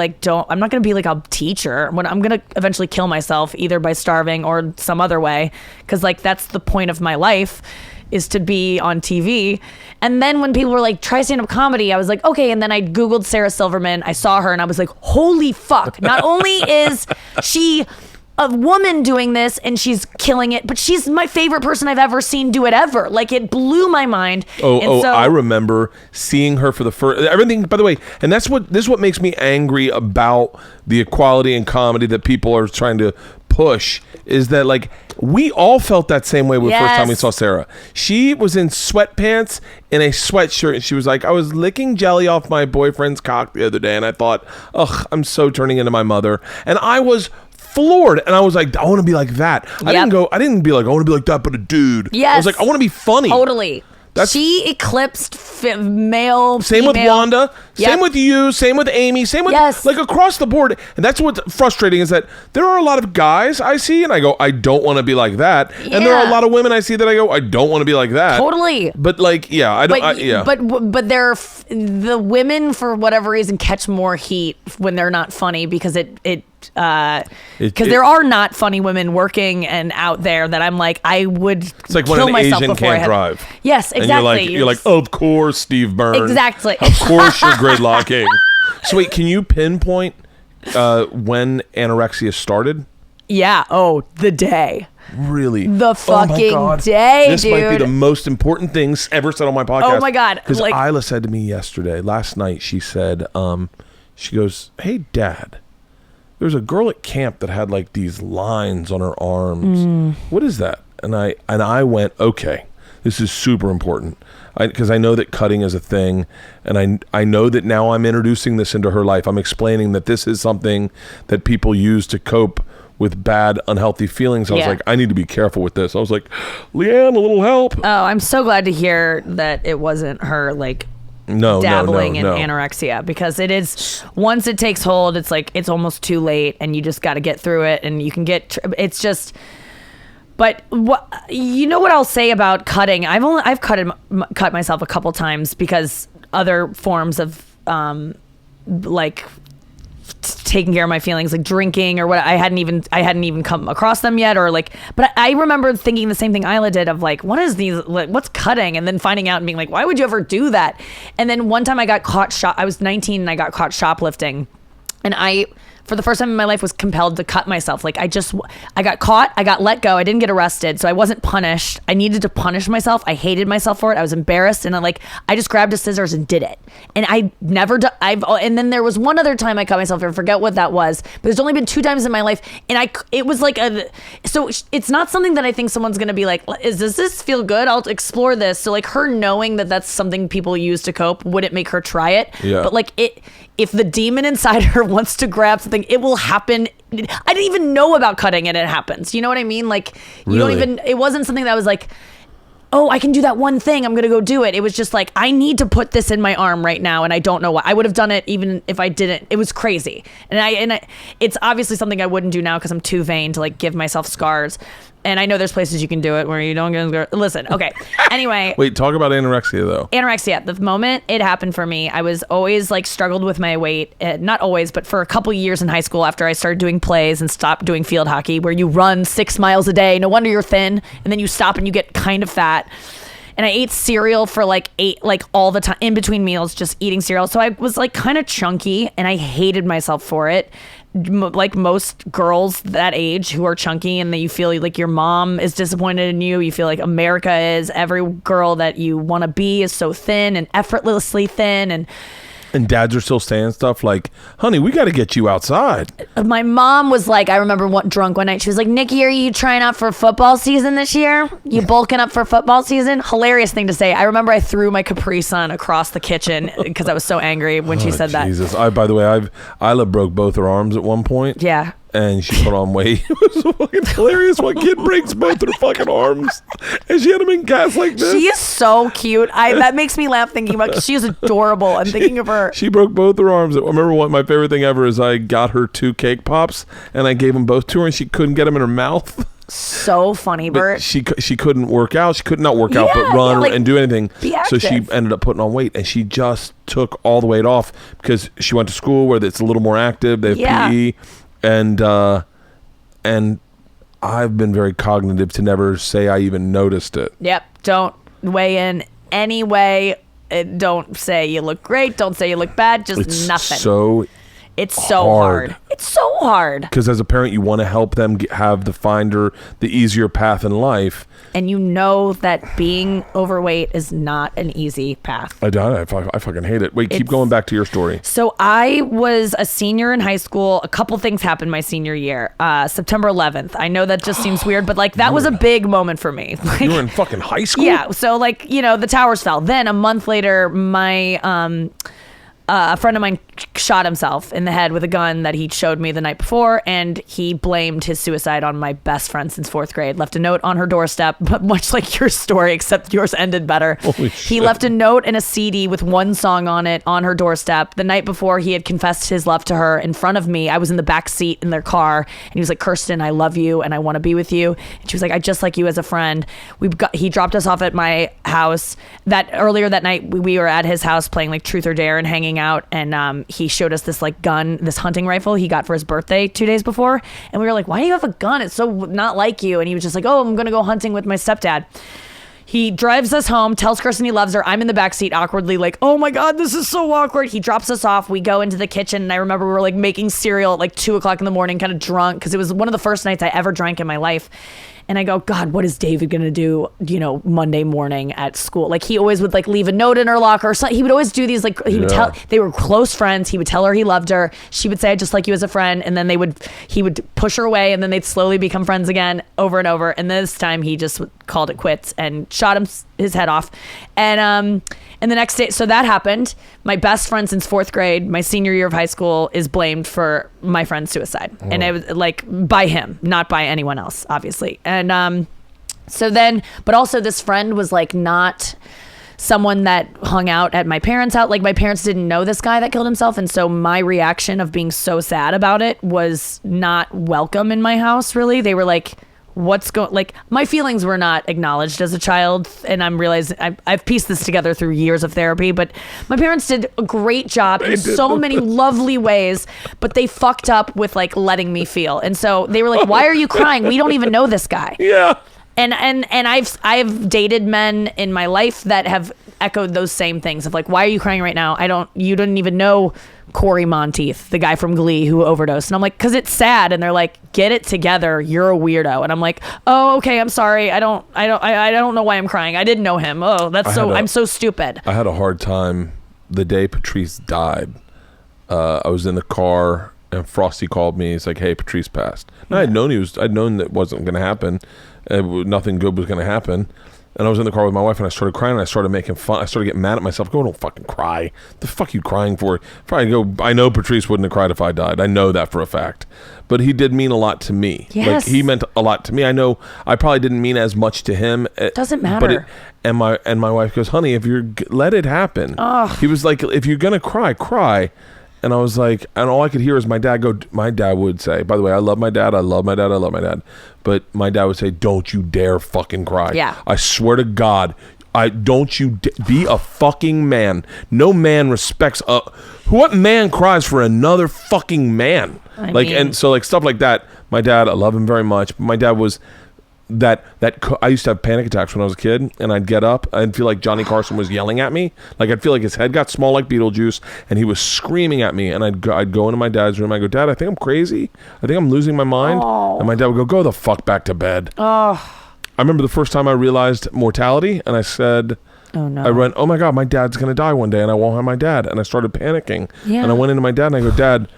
not going to be like a teacher. When I'm going to eventually kill myself either by starving or some other way. Cause like, that's the point of my life is to be on TV. And then when people were like, try stand-up comedy, I was like, okay. And then I Googled Sarah Silverman. I saw her and I was like, holy fuck. Not only is she a woman doing this and she's killing it, but she's my favorite person I've ever seen do it ever. Like it blew my mind. I remember seeing her for the first everything, by the way, and this is what makes me angry about the equality in comedy that people are trying to push, is that like we all felt that same way the first time we saw Sarah. She was in sweatpants and a sweatshirt and she was like, I was licking jelly off my boyfriend's cock the other day and I thought, ugh, I'm so turning into my mother. And I was floored, and I was like, I want to be like that. I didn't be like, I want to be like that, but a dude. Yes. I was like, I want to be funny. Totally. She eclipsed male, same female. With Wanda, same with you, same with Amy, same with like across the board. And that's what's frustrating, is that there are a lot of guys I see and I go, I don't want to be like that. Yeah. And there are a lot of women I see that I go, I don't want to be like that. Totally. But like, yeah, I don't. But the women for whatever reason catch more heat when they're not funny because because there are not funny women working and out there that I'm like, I would it's like kill when an myself Asian before can't drive. Yes, exactly. And you're like, of course, Steve Byrne. Exactly. Of course you're gridlocking. So wait, can you pinpoint when anorexia started? Yeah. Oh, the day. Really? The fucking day, this might be the most important things ever said on my podcast. Oh my God. Because Isla said to me last night, she said, she goes, hey, Dad, there's a girl at camp that had like these lines on her arms. What is that? And I went, okay, this is super important. Because I know that cutting is a thing, and I know that now I'm introducing this into her life. I'm explaining that this is something that people use to cope with bad, unhealthy feelings. I was like, I need to be careful with this. I was like, Leanne, a little help. Oh, I'm so glad to hear that it wasn't her like dabbling in anorexia, because it is, once it takes hold, it's like it's almost too late, and you just got to get through it, and you can get. It's just. But what I'll say about cutting? I've cut myself a couple times because other forms of like taking care of my feelings, like drinking or what, I hadn't even come across them yet, or like. But I remember thinking the same thing Isla did of like, what is these? Like, what's cutting? And then finding out and being like, why would you ever do that? And then one time I got caught I was 19 and I got caught shoplifting, and for the first time in my life was compelled to cut myself. Like I got caught, I got let go, I didn't get arrested, so I wasn't punished. I needed to punish myself. I hated myself for it. I was embarrassed, and I just grabbed a scissors and did it. And and then there was one other time I cut myself, I forget what that was, but there's only been 2 times in my life, and it was like so it's not something that I think someone's gonna be like, does this feel good? I'll explore this. So like her knowing that that's something people use to cope wouldn't make her try it. Yeah. But like if the demon inside her wants to grab something, it will happen. I didn't even know about cutting and it happens. You know what I mean? Like it wasn't something that was like, oh, I can do that one thing, I'm going to go do it. It was just like, I need to put this in my arm right now, and I don't know why. I would have done it even if I didn't. It was crazy. And it's obviously something I wouldn't do now because I'm too vain to like give myself scars. And I know there's places you can do it where you don't get. Listen, okay. Anyway. Wait, talk about anorexia though. Anorexia. The moment it happened for me, I was always like struggled with my weight. Not always, but for a couple years in high school after I started doing plays and stopped doing field hockey, where you run 6 miles a day. No wonder you're thin. And then you stop and you get kind of fat. And I ate cereal for like all the time in between meals, just eating cereal. So I was like kind of chunky, and I hated myself for it. Like most girls that age who are chunky, and that you feel like your mom is disappointed in you. You feel like America is. Every girl that you want to be is so thin and effortlessly thin. And And dads are still saying stuff like, honey, we got to get you outside. My mom was like, I remember drunk one night. She was like, Nikki, are you trying out for football season this year? You bulking up for football season? Hilarious thing to say. I remember I threw my Capri Sun across the kitchen because I was so angry when she said that. Jesus. By the way, Isla broke both her arms at one point. Yeah. And she put on weight. It was so fucking hilarious. One kid breaks both her fucking arms, and she had them in cast like this. She is so cute. That makes me laugh thinking about. She is adorable. I'm thinking of her. She broke both her arms. I remember my favorite thing ever is I got her 2 cake pops, and I gave them both to her, and she couldn't get them in her mouth. So funny, Bert. But she couldn't work out. She could not work out, but run and do anything. So she ended up putting on weight, and she just took all the weight off because she went to school where it's a little more active. They have PE. And I've been very cognitive to never say I even noticed it. Yep. Don't weigh in any way. Don't say you look great. Don't say you look bad. Just nothing. It's so hard. It's so hard. Because as a parent, you want to help them have the easier path in life. And you know that being overweight is not an easy path. I fucking hate it. Wait, keep going back to your story. So I was a senior in high school. A couple things happened my senior year. September 11th. I know that just seems weird, but like that was a big moment for me. Like, you were in fucking high school? Yeah. So like, the towers fell. Then a month later, my a friend of mine shot himself in the head with a gun that he showed me the night before, and he blamed his suicide on my best friend since 4th grade. Left a note on her doorstep, but much like your story, except yours ended better. Holy shit. He left a note and a CD with one song on it on her doorstep. The night before, he had confessed his love to her in front of me. I was in the back seat in their car, and he was like, Kirsten, I love you, and I want to be with you. And she was like, I just like you as a friend. He dropped us off at my house. Earlier that night, we were at his house playing like Truth or Dare and hanging out, and he showed us this like gun, this hunting rifle he got for his birthday 2 days before, and we were like, why do you have a gun? It's so not like you. And he was just like, oh, I'm gonna go hunting with my stepdad. He drives us home, tells Kirsten he loves her. I'm in the backseat awkwardly like, oh my God, this is so awkward. He drops us off. We go into the kitchen, and I remember we were like making cereal at like 2:00 in the morning, kind of drunk, because it was one of the first nights I ever drank in my life. And I go, God, what is David going to do, Monday morning at school? Like, he always would like leave a note in her locker or something. He would always do these, like, he would tell, they were close friends. He would tell her he loved her. She would say, I just like you as a friend. And then he would push her away, and then they'd slowly become friends again over and over. And this time he just called it quits and shot his head off. And the next day, so that happened. My best friend since 4th grade, my senior year of high school, is blamed for my friend's suicide. Oh. And it was like by him, not by anyone else, obviously. And so then, but also this friend was like not someone that hung out at my parents' house. Like, my parents didn't know this guy that killed himself. And so my reaction of being so sad about it was not welcome in my house, really. They were like, my feelings were not acknowledged as a child, and I'm realizing I've pieced this together through years of therapy, but my parents did a great job in so many lovely ways, but they fucked up with like letting me feel. And so they were like, why are you crying? We don't even know this guy. Yeah. And I've dated men in my life that have echoed those same things of like, why are you crying right now? You didn't even know Corey Monteith, the guy from Glee who overdosed. And I'm like, cause it's sad. And they're like, get it together. You're a weirdo. And I'm like, oh, okay. I'm sorry. I don't know why I'm crying. I didn't know him. Oh, I'm so stupid. I had a hard time the day Patrice died. I was in the car and Frosty called me. He's like, hey, Patrice passed. And I'd known that wasn't going to happen. Nothing good was going to happen. And I was in the car with my wife, and I started crying, and I started making fun. I started getting mad at myself. Go, don't fucking cry. The fuck you crying for? I know Patrice wouldn't have cried if I died. I know that for a fact. But he did mean a lot to me. Yes. Like, he meant a lot to me. I know I probably didn't mean as much to him. Doesn't matter. And my wife goes, honey, if you're let it happen. Oh. He was like, if you're gonna cry, cry. And I was like, and all I could hear is my dad go. My dad would say, by the way, I love my dad. I love my dad. I love my dad. But my dad would say, don't you dare fucking cry. Yeah. I swear to God, don't you be a fucking man. No man respects what man cries for another fucking man? And so like stuff like that. My dad, I love him very much. My dad was I used to have panic attacks when I was a kid, and I'd get up, I'd feel like Johnny Carson was yelling at me. Like, I'd feel like his head got small like Beetlejuice, and he was screaming at me, and I'd go into my dad's room. I go, Dad, I think I'm crazy. I think I'm losing my mind. Oh. And my dad would go the fuck back to bed. Oh. I remember the first time I realized mortality, and I said, Oh no. I went, oh my God, my dad's going to die one day and I won't have my dad. And I started panicking. Yeah. And I went into my dad and I go, Dad,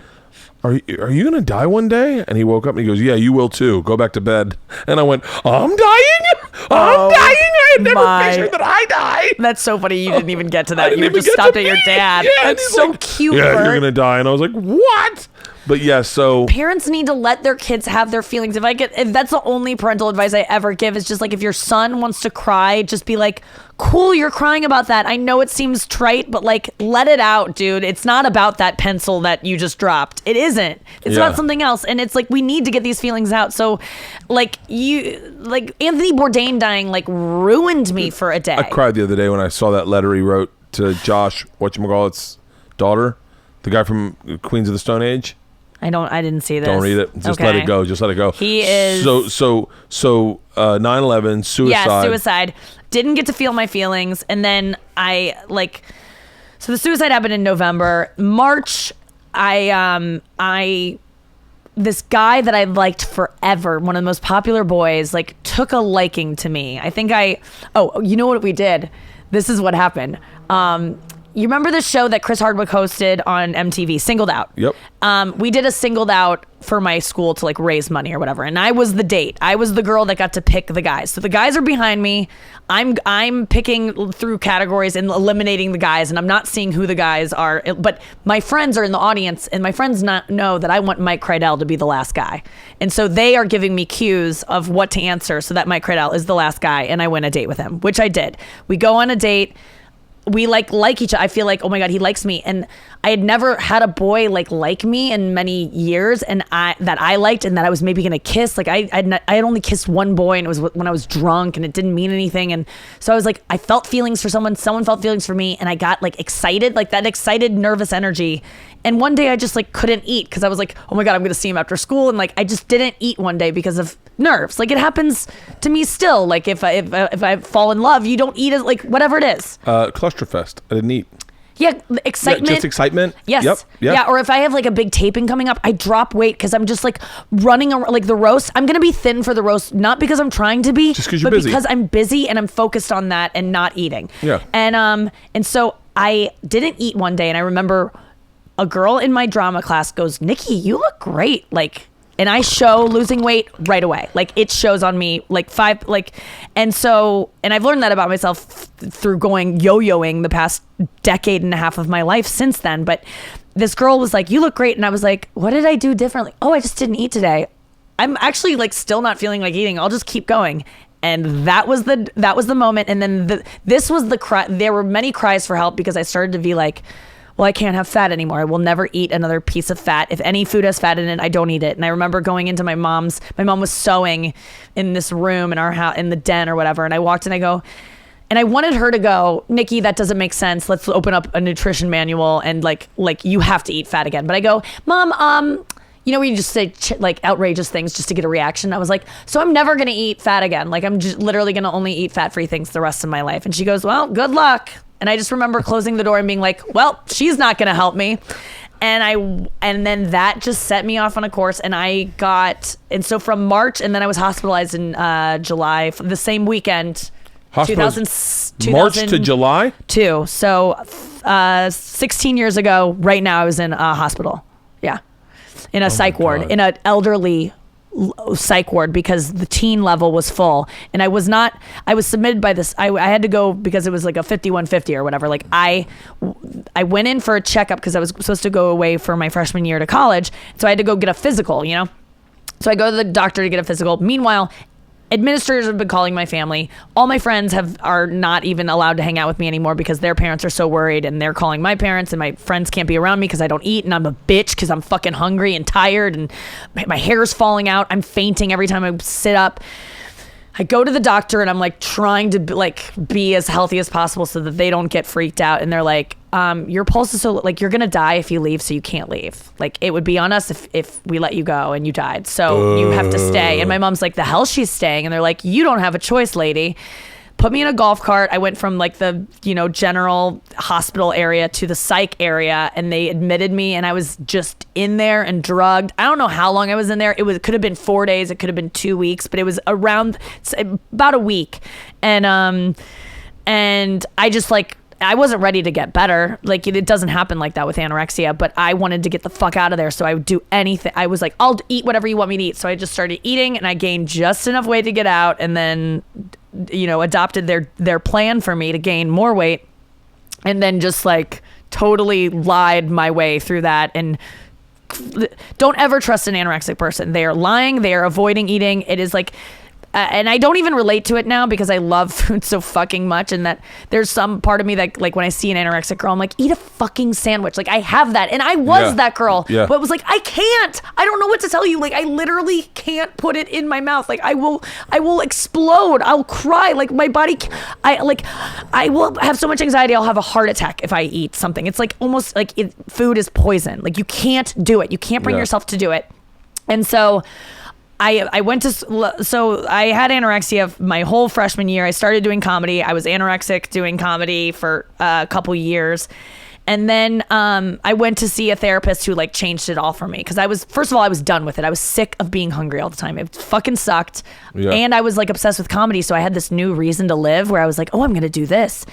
are you going to die one day? And he woke up and he goes, yeah, you will too. Go back to bed. And I went, I'm dying? I'm dying? I had never pictured that I die. That's so funny. You didn't even get to that. You just stopped at your dad. Yeah, that's so cute, yeah, Bert. You're going to die. And I was like, what? But yeah, so parents need to let their kids have their feelings. If that's the only parental advice I ever give, is just like, if your son wants to cry, just be like, cool, you're crying about that. I know it seems trite, but like, let it out, dude. It's not about that pencil that you just dropped. It isn't. It's about something else. And it's like, we need to get these feelings out. So like Anthony Bourdain dying like ruined me for a day. I cried the other day when I saw that letter he wrote to Josh, whatchamacallit's daughter, the guy from Queens of the Stone Age. I didn't see this. Don't read it. Just let it go. Just let it go. He is 9/11 suicide. Yeah, suicide. Didn't get to feel my feelings, and then so the suicide happened in November. March, this guy that I liked forever, one of the most popular boys, like took a liking to me. I think you know what we did? This is what happened. You remember the show that Chris Hardwick hosted on MTV, Singled Out? Yep. We did a Singled Out for my school to like raise money or whatever, and I was the date. I was the girl that got to pick the guys. So the guys are behind me. I'm picking through categories and eliminating the guys, and I'm not seeing who the guys are. But my friends are in the audience, and my friends know that I want Mike Kreidel to be the last guy, and so they are giving me cues of what to answer so that Mike Kreidel is the last guy, and I win a date with him, which I did. We go on a date. We like each other. I feel like, oh my God, he likes me. And I had never had a boy like me in many years, and that I liked, and that I was maybe gonna kiss. Like I had only kissed one boy, and it was when I was drunk, and it didn't mean anything. And so I was like, I felt feelings for someone felt feelings for me, and I got like excited, like that excited, nervous energy. And one day I just like couldn't eat because I was like, oh my God, I'm gonna see him after school, and like I just didn't eat one day because of nerves. Like it happens to me still. Like if I fall in love, you don't eat as like whatever it is. Clusterfest. I didn't eat. Yeah, excitement. Yeah, just excitement. Yes. Yep. Yeah, or if I have like a big taping coming up, I drop weight because I'm just like running around, like the roast. I'm gonna be thin for the roast, not because I'm trying to be, just because you're busy. Because I'm busy and I'm focused on that and not eating. Yeah. And so I didn't eat one day, and I remember a girl in my drama class goes, Nikki, you look great. Like, and I show losing weight right away. Like it shows on me and I've learned that about myself through going yo-yoing the past decade and a half of my life since then. But this girl was like, you look great. And I was like, what did I do differently? Oh, I just didn't eat today. I'm actually like still not feeling like eating. I'll just keep going. And that was the moment. And then this was the cry. There were many cries for help because I started to be like, well, I can't have fat anymore. I will never eat another piece of fat. If any food has fat in it, I don't eat it. And I remember going into my mom was sewing in this room in our house, in the den or whatever. And I walked and I go, and I wanted her to go, Nikki, that doesn't make sense. Let's open up a nutrition manual and like you have to eat fat again. But I go, Mom, you know, we just say like outrageous things just to get a reaction. I was like, so I'm never going to eat fat again. Like I'm just literally going to only eat fat-free things the rest of my life. And she goes, well, good luck. And I just remember closing the door and being like, well, she's not going to help me. And then that just set me off on a course. And so from March, and then I was hospitalized in July, the same weekend. March to July? So 16 years ago, right now I was in a hospital. Yeah. In a psych ward, in an elderly psych ward because the teen level was full. And I was submitted by this. I had to go because it was like a 5150 or whatever. Like I went in for a checkup because I was supposed to go away for my freshman year to college. So I had to go get a physical, you know? So I go to the doctor to get a physical. Meanwhile, administrators have been calling my family. All my friends are not even allowed to hang out with me anymore because their parents are so worried, and they're calling my parents, and my friends can't be around me because I don't eat, and I'm a bitch because I'm fucking hungry and tired, and my hair's falling out. I'm fainting every time I sit up. I go to the doctor and I'm like trying to be as healthy as possible so that they don't get freaked out. And they're like, your pulse is so like, you're going to die if you leave. So you can't leave. Like it would be on us if we let you go and you died. So you have to stay. And my mom's like, the hell she's staying. And they're like, you don't have a choice, lady. Put me in a golf cart. I went from like the, general hospital area to the psych area, and they admitted me, and I was just in there and drugged. I don't know how long I was in there. It could have been 4 days. It could have been 2 weeks, but it was about a week. And And I just like, I wasn't ready to get better. Like, it doesn't happen like that with anorexia, but I wanted to get the fuck out of there. So I would do anything. I was like, I'll eat whatever you want me to eat. So I just started eating, and I gained just enough weight to get out, and then, you know, adopted their plan for me to gain more weight, and then just like totally lied my way through that. And don't ever trust an anorexic person. They are lying. They are avoiding eating. It is like, and I don't even relate to it now because I love food so fucking much, and that there's some part of me that, like, when I see an anorexic girl, I'm like, eat a fucking sandwich. Like, I have that, and I was that girl, but it was like, I can't. I don't know what to tell you. Like, I literally can't put it in my mouth. Like, I will explode. I'll cry. Like, my body, I will have so much anxiety. I'll have a heart attack if I eat something. It's like almost like food is poison. Like, you can't do it. You can't bring yourself to do it. And so I went to, so I had anorexia my whole freshman year. I started doing comedy. I was anorexic doing comedy for a couple years. And then I went to see a therapist who like changed it all for me. Cause first of all, I was done with it. I was sick of being hungry all the time. It fucking sucked. Yeah. And I was like obsessed with comedy. So I had this new reason to live where I was like, oh, I'm going to do this.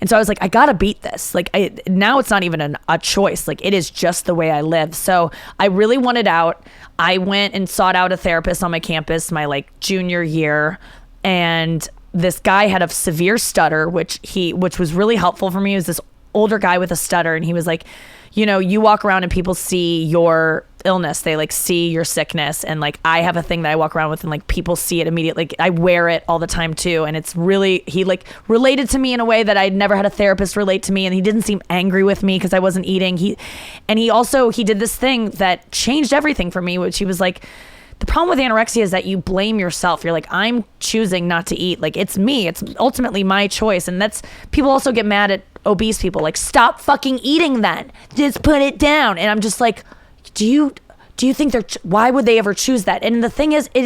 And so I was like, I gotta beat this. Like, now it's not even a choice. Like, it is just the way I live. So I really wanted out. I went and sought out a therapist on my campus my like junior year, and this guy had a severe stutter, which was really helpful for me. He was this older guy with a stutter, and he was like, you know, you walk around and people see your illness. They like see your sickness. And like, I have a thing that I walk around with, and like people see it immediately. Like, I wear it all the time too. And it's really, he like related to me in a way that I'd never had a therapist relate to me. And he didn't seem angry with me because I wasn't eating. He did this thing that changed everything for me, which he was like, the problem with anorexia is that you blame yourself. You're like, I'm choosing not to eat. Like, it's me. It's ultimately my choice. And that's, people also get mad at obese people. Like, stop fucking eating then. Just put it down. And I'm just like, do you think why would they ever choose that? And the thing is, it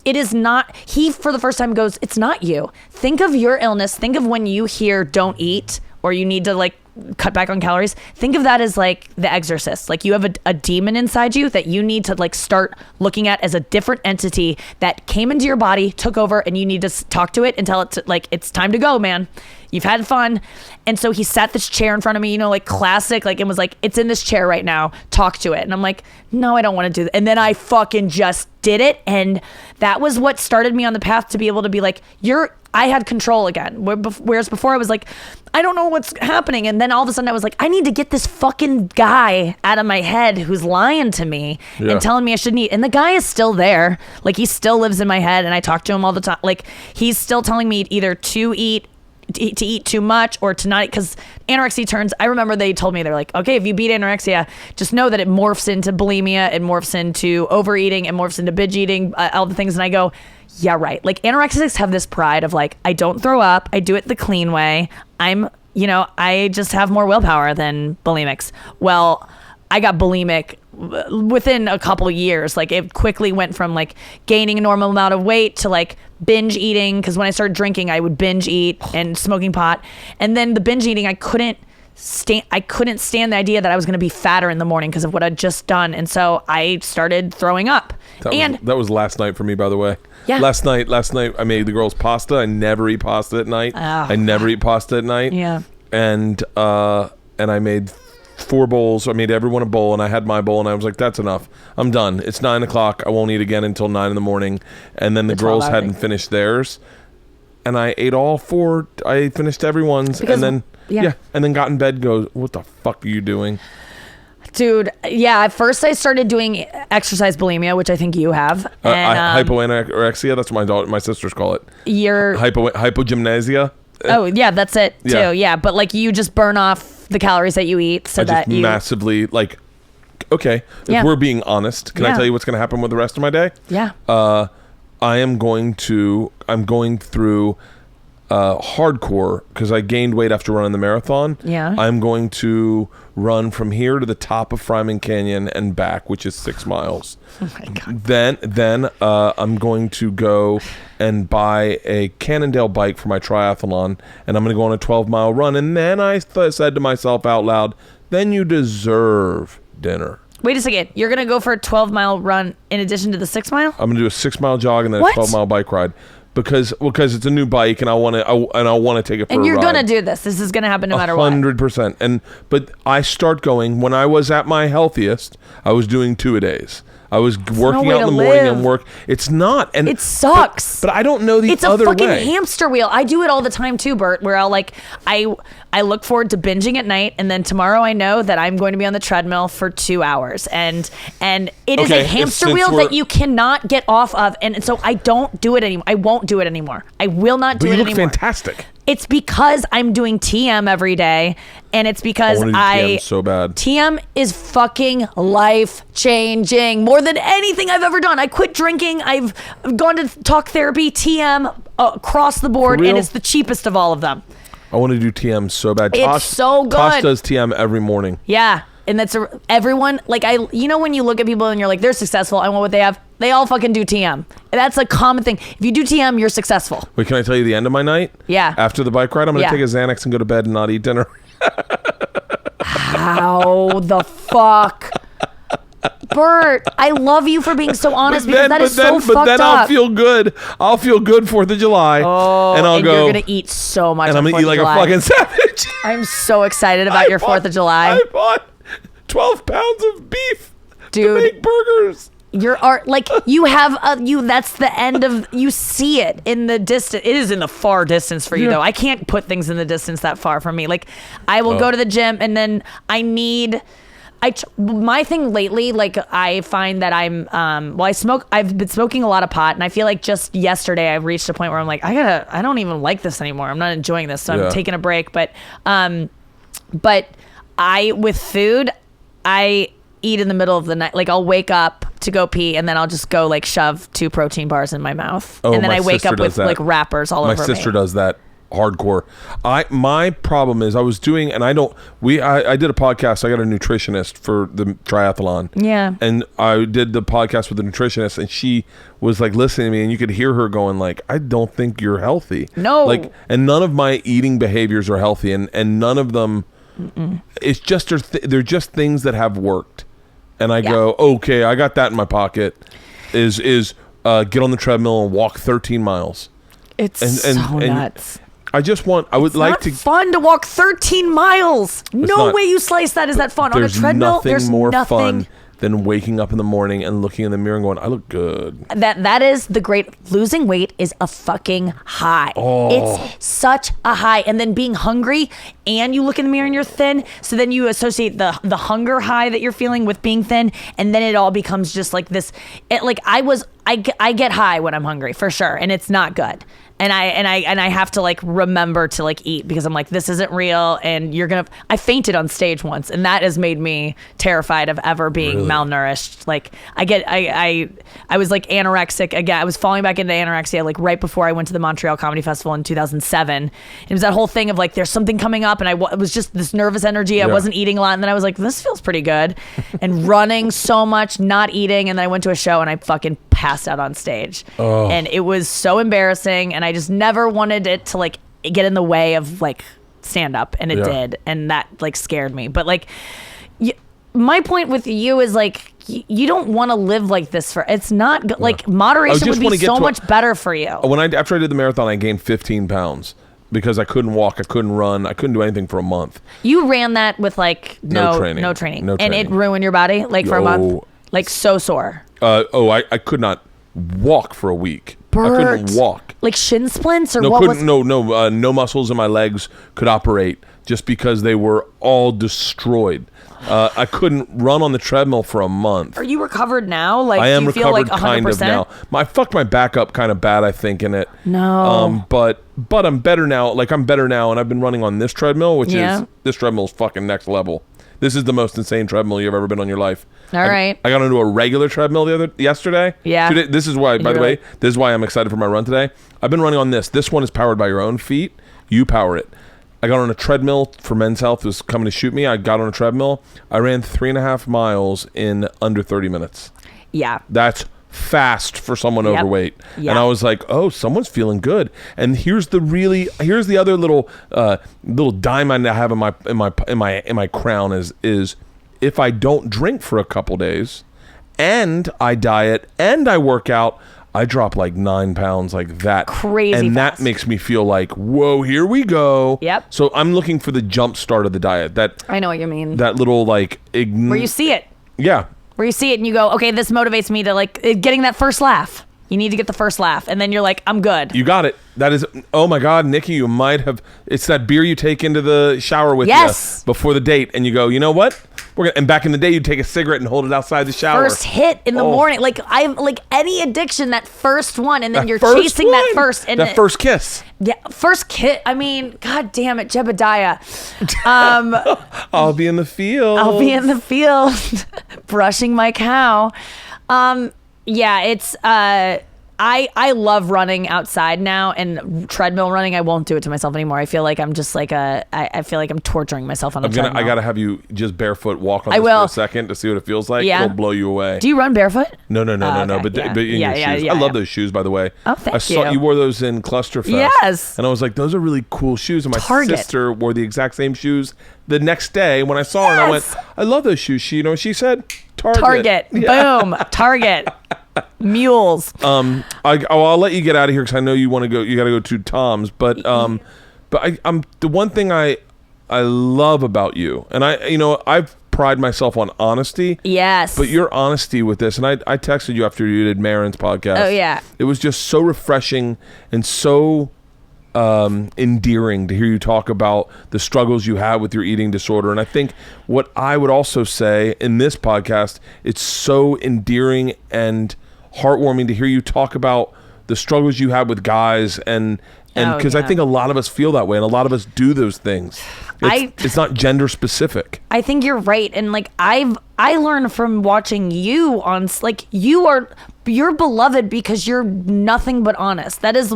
is not, he for the first time goes, it's not you. Think of your illness. Think of when you hear don't eat, or you need to like cut back on calories. Think of that as like The Exorcist. Like, you have a demon inside you that you need to like start looking at as a different entity that came into your body, took over, and you need to talk to it and tell it to, like, it's time to go, man. You've had fun. And so he sat this chair in front of me, you know, like classic, like, it was like, it's in this chair right now, talk to it. And I'm like, no, I don't want to do that. And then I fucking just did it. And that was what started me on the path to be able to be like, I had control again. Whereas before I was like, I don't know what's happening. And then all of a sudden I was like, I need to get this fucking guy out of my head who's lying to me and telling me I shouldn't eat. And the guy is still there. Like, he still lives in my head, and I talk to him all the time. Like, he's still telling me either to eat too much or to not, because anorexia turns, I remember they told me, they're like, okay, if you beat anorexia, just know that it morphs into bulimia, it morphs into overeating, it morphs into binge eating, all the things. And I go, yeah, right. Like, anorexics have this pride of like, I don't throw up, I do it the clean way. I just have more willpower than bulimics. Well, I got bulimic within a couple years. Like, it quickly went from like gaining a normal amount of weight to like binge eating, because when I started drinking, I would binge eat, and smoking pot. And then the binge eating, I couldn't stand the idea that I was going to be fatter in the morning because of what I'd just done. And so I started throwing up. That was last night for me, by the way. Yeah. Last night I made the girls pasta. I never eat pasta at night. I never eat pasta at night. Yeah. And I made 4 bowls. I made everyone a bowl, and I had my bowl, and I was like, that's enough. I'm done. It's 9:00. I won't eat again until 9 a.m. And then the girls hadn't finished theirs, and I ate all 4. I finished everyone's, and then and then got in bed. Goes, what the fuck are you doing? Dude, yeah. At first, I started doing exercise bulimia, which I think you have. And, hypoanorexia. That's what my sisters call it. Your hypogymnasia. Oh yeah, that's it too. Yeah, but like, you just burn off the calories that you eat, so that you massively like. Okay, if we're being honest, can I tell you what's going to happen with the rest of my day? Yeah. I'm going through hardcore, because I gained weight after running the marathon. Yeah. I'm going to run from here to the top of Fryman Canyon and back, which is 6 miles. Oh my God. Then I'm going to go and buy a Cannondale bike for my triathlon, and I'm going to go on a 12-mile run. And then I said to myself out loud, then you deserve dinner. Wait a second. You're going to go for a 12-mile run in addition to the 6 mile? I'm going to do a 6-mile jog and then a 12-mile bike ride. because it's a new bike and I want to take it for a ride. And you're going to do this. This is going to happen no matter what. 100%. But I start going, when I was at my healthiest, I was doing 2-a-days. I was working out in the morning and work. It's not. And it sucks. But I don't know the other way. It's a fucking hamster wheel. I do it all the time too, Bert, where I look forward to binging at night, and then tomorrow I know that I'm going to be on the treadmill for 2 hours. And it is a hamster wheel that you cannot get off of. And so I don't do it anymore. I won't do it anymore. I will not do it anymore. But you look fantastic. It's because I'm doing TM every day, and it's because TM so bad. TM is fucking life-changing, more than anything I've ever done. I quit drinking. I've gone to talk therapy, TM across the board, and it's the cheapest of all of them. I want to do TM so bad. It's so good. Tosh does TM every morning. Yeah. And that's everyone, like, when you look at people and you're like, they're successful, I want what they have. They all fucking do TM. And that's a common thing. If you do TM, you're successful. Wait, can I tell you the end of my night? Yeah. After the bike ride, I'm going to take a Xanax and go to bed and not eat dinner. How the fuck? Bert, I love you for being so honest because that is so fucked up. But then I'll feel good. I'll feel good 4th of July. Oh, and I'll go. You're going to eat so much. And I'm going to eat like a fucking savage. I'm so excited about your 4th of July. I bought 12 pounds of beef to make burgers. You have that's the end of, you see it in the distance. It is in the far distance for you though. I can't put things in the distance that far from me. Like, I will go to the gym and then my thing lately, like, I find that I've been smoking a lot of pot, and I feel like just yesterday I reached a point where I'm like, I don't even like this anymore. I'm not enjoying this. So I'm taking a break. But with food, I eat in the middle of the night. Like, I'll wake up to go pee, and then I'll just go like shove 2 protein bars in my mouth. And then I wake up with like wrappers all over me. My sister does that. Hardcore. My problem is I was doing, and I did a podcast. I got a nutritionist for the triathlon. Yeah. And I did the podcast with the nutritionist, and she was like listening to me, and you could hear her going like, I don't think you're healthy. No. Like, and none of my eating behaviors are healthy, and none of them, it's just, they're just things that have worked. And I go, okay, I got that in my pocket, is get on the treadmill and walk 13 miles. It's so nuts. I would like to. It's fun to walk 13 miles. No way you slice that. Is that fun? On a treadmill, there's more fun than waking up in the morning and looking in the mirror and going, I look good. That is the great. Losing weight is a fucking high. Oh. It's such a high. And then being hungry and you look in the mirror and you're thin. So then you associate the hunger high that you're feeling with being thin. And then it all becomes just like this. I get high when I'm hungry for sure. And it's not good. And I have to like remember to like eat because I'm like, this isn't real. And I fainted on stage once, and that has made me terrified of ever being malnourished. Like I was like anorexic again. I was falling back into anorexia like right before I went to the Montreal Comedy Festival in 2007. It was that whole thing of like, there's something coming up, and it was just this nervous energy. I wasn't eating a lot. And then I was like, this feels pretty good. And running so much, not eating. And then I went to a show and I fucking passed out on stage. Oh. And it was so embarrassing. And I just never wanted it to like get in the way of like stand up, and it did, and that like scared me. But like, my point with you is like, you don't want to live like this it's not good. Like, moderation would be so much better for you. After I did the marathon, I gained 15 pounds because I couldn't walk, I couldn't run, I couldn't do anything for a month. You ran that with like no training, and it ruined your body like for a month, like so sore. I could not walk for a week. Bert, I couldn't walk. Like shin splints or no muscles in my legs could operate just because they were all destroyed. I couldn't run on the treadmill for a month. Are you recovered now? Like, I am do you feel recovered like 100%? kind of now. I fucked my back up kind of bad, I think, in it. No. But I'm better now. Like, I'm better now, and I've been running on this treadmill, which is, this treadmill is fucking next level. This is the most insane treadmill you've ever been on your life. All right. I got into a regular treadmill yesterday. Yeah. This is why, by the way, this is why I'm excited for my run today. I've been running on this. This one is powered by your own feet. You power it. I got on a treadmill for Men's Health. It was coming to shoot me. I got on a treadmill. I ran 3.5 miles in under 30 minutes. Yeah. That's fast for someone overweight. And I was like, oh, someone's feeling good. And here's the other little diamond I have in my crown is if I don't drink for a couple days and I diet and I work out, I drop like 9 pounds like that. Crazy and fast. That makes me feel like, whoa, here we go. Yep. So I'm looking for the jump start of the diet. I know what you mean. That little like where you see it. Yeah. Where you see it and you go, okay, this motivates me to like getting that first laugh. You need to get the first laugh, and then you're like, I'm good. You got it. That is, oh my God, Nikki, you might have, it's that beer you take into the shower with you before the date, and you go, you know what? And back in the day, you'd take a cigarette and hold it outside the shower. First hit in the morning. Like, any addiction, that first one, and then you're chasing that first. And that first kiss. Yeah, first kiss. I mean, God damn it, Jebediah. I'll be in the field. I'll be in the field brushing my cow. Yeah, it's I love running outside now, and treadmill running. I won't do it to myself anymore. I feel like I'm just like I feel like I'm torturing myself on the treadmill. I gotta have you just barefoot walk on this for a second to see what it feels like. Yeah. It'll blow you away. Do you run barefoot? No. Okay. But in your shoes. I love those shoes, by the way. Oh, thank you. You wore those in Clusterfest. Yes. And I was like, those are really cool shoes. And my Target. sister wore the exact same shoes the next day when I saw her, and I went, I love those shoes. She said? Target. Yeah. Boom. Target. Mules. I'll let you get out of here because I know you want to go. You got to go to Tom's, but I'm the one thing I love about you, and I've pride myself on honesty. Yes. But your honesty with this, and I texted you after you did Marin's podcast. Oh yeah. It was just so refreshing and so endearing to hear you talk about the struggles you have with your eating disorder. And I think what I would also say in this podcast, it's so endearing and heartwarming to hear you talk about the struggles you have with guys, and because I think a lot of us feel that way, and a lot of us do those things. It's not gender specific. I think you're right, and like I learned from watching you on, like, you're beloved because you're nothing but honest. That is,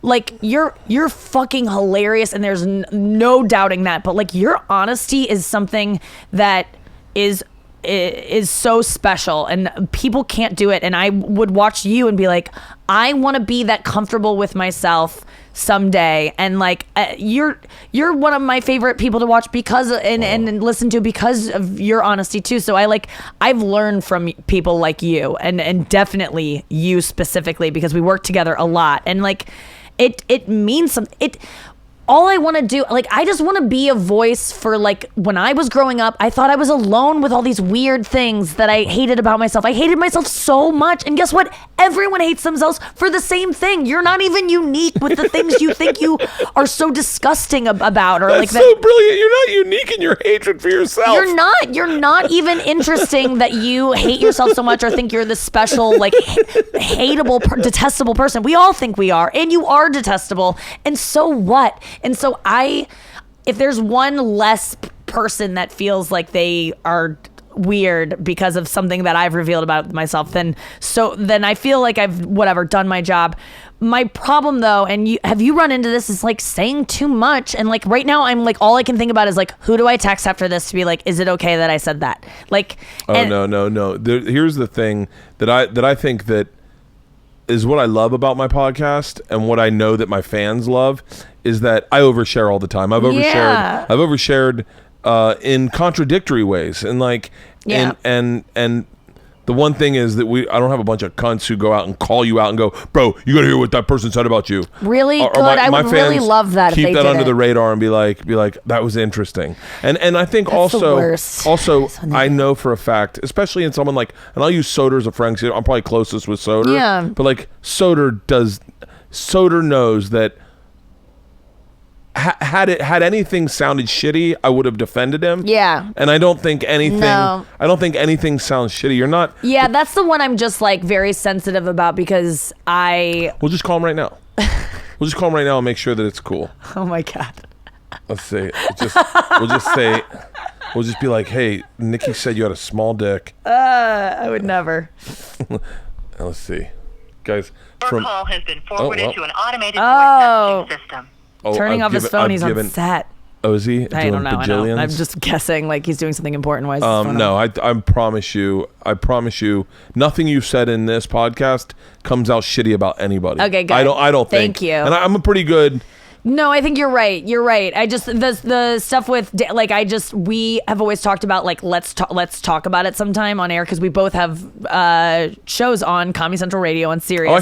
like, you're fucking hilarious, and there's no doubting that. But like, your honesty is something that is so special, and people can't do it. And I would watch you and be like, I want to be that comfortable with myself someday. And like, you're one of my favorite people to watch because and listen to because of your honesty too. So I've learned from people like you, and definitely you specifically, because we work together a lot, and like it means something. All I want to do, like, I just want to be a voice for, like, when I was growing up, I thought I was alone with all these weird things that I hated about myself. I hated myself so much. And guess what? Everyone hates themselves for the same thing. You're not even unique with the things you think you are so disgusting about. Or That's so brilliant. You're not unique in your hatred for yourself. You're not even interesting that you hate yourself so much or think you're this special, like, hateable, detestable person. We all think we are. And you are detestable. And so what? And so if there's one less person that feels like they are weird because of something that I've revealed about myself, then I feel like I've done my job. My problem though, and have you run into this, is like saying too much. And like right now I'm like, all I can think about is like, who do I text after this to be like, is it okay that I said that? Like, no. Here's the thing that I think that is what I love about my podcast, and what I know that my fans love, is that I overshare all the time. I've overshared in contradictory ways, and like, and the one thing is that I don't have a bunch of cunts who go out and call you out and go, bro, you gotta hear what that person said about you. Really good. I would really love that. Keep if they that did under it. the radar and be like, that was interesting. And I think That's also I know for a fact, especially in someone like, and I'll use Soder as a friend because I'm probably closest with Soder. Yeah. But like Soder knows that had anything sounded shitty, I would have defended him. Yeah. And I don't think anything sounds shitty. You're not. Yeah, that's the one I'm just like very sensitive about, because We'll just call him right now. We'll just call him right now and make sure that it's cool. Oh my God. Let's see. We'll just be like, hey, Nikki said you had a small dick. I would never. Let's see. Guys. Your call has been forwarded to an automated voice messaging system. Turning off his phone, he's on set. Oh, is he? I don't know. I'm just guessing like he's doing something important. Why is his phone no, on? I promise you, nothing you've said in this podcast comes out shitty about anybody. Okay, good. I don't think. Thank you. And I'm a pretty good. No, I think you're right. You're right. I just the stuff with like we have always talked about like let's talk about it sometime on air because we both have shows on Comedy Central Radio and Sirius. Oh, I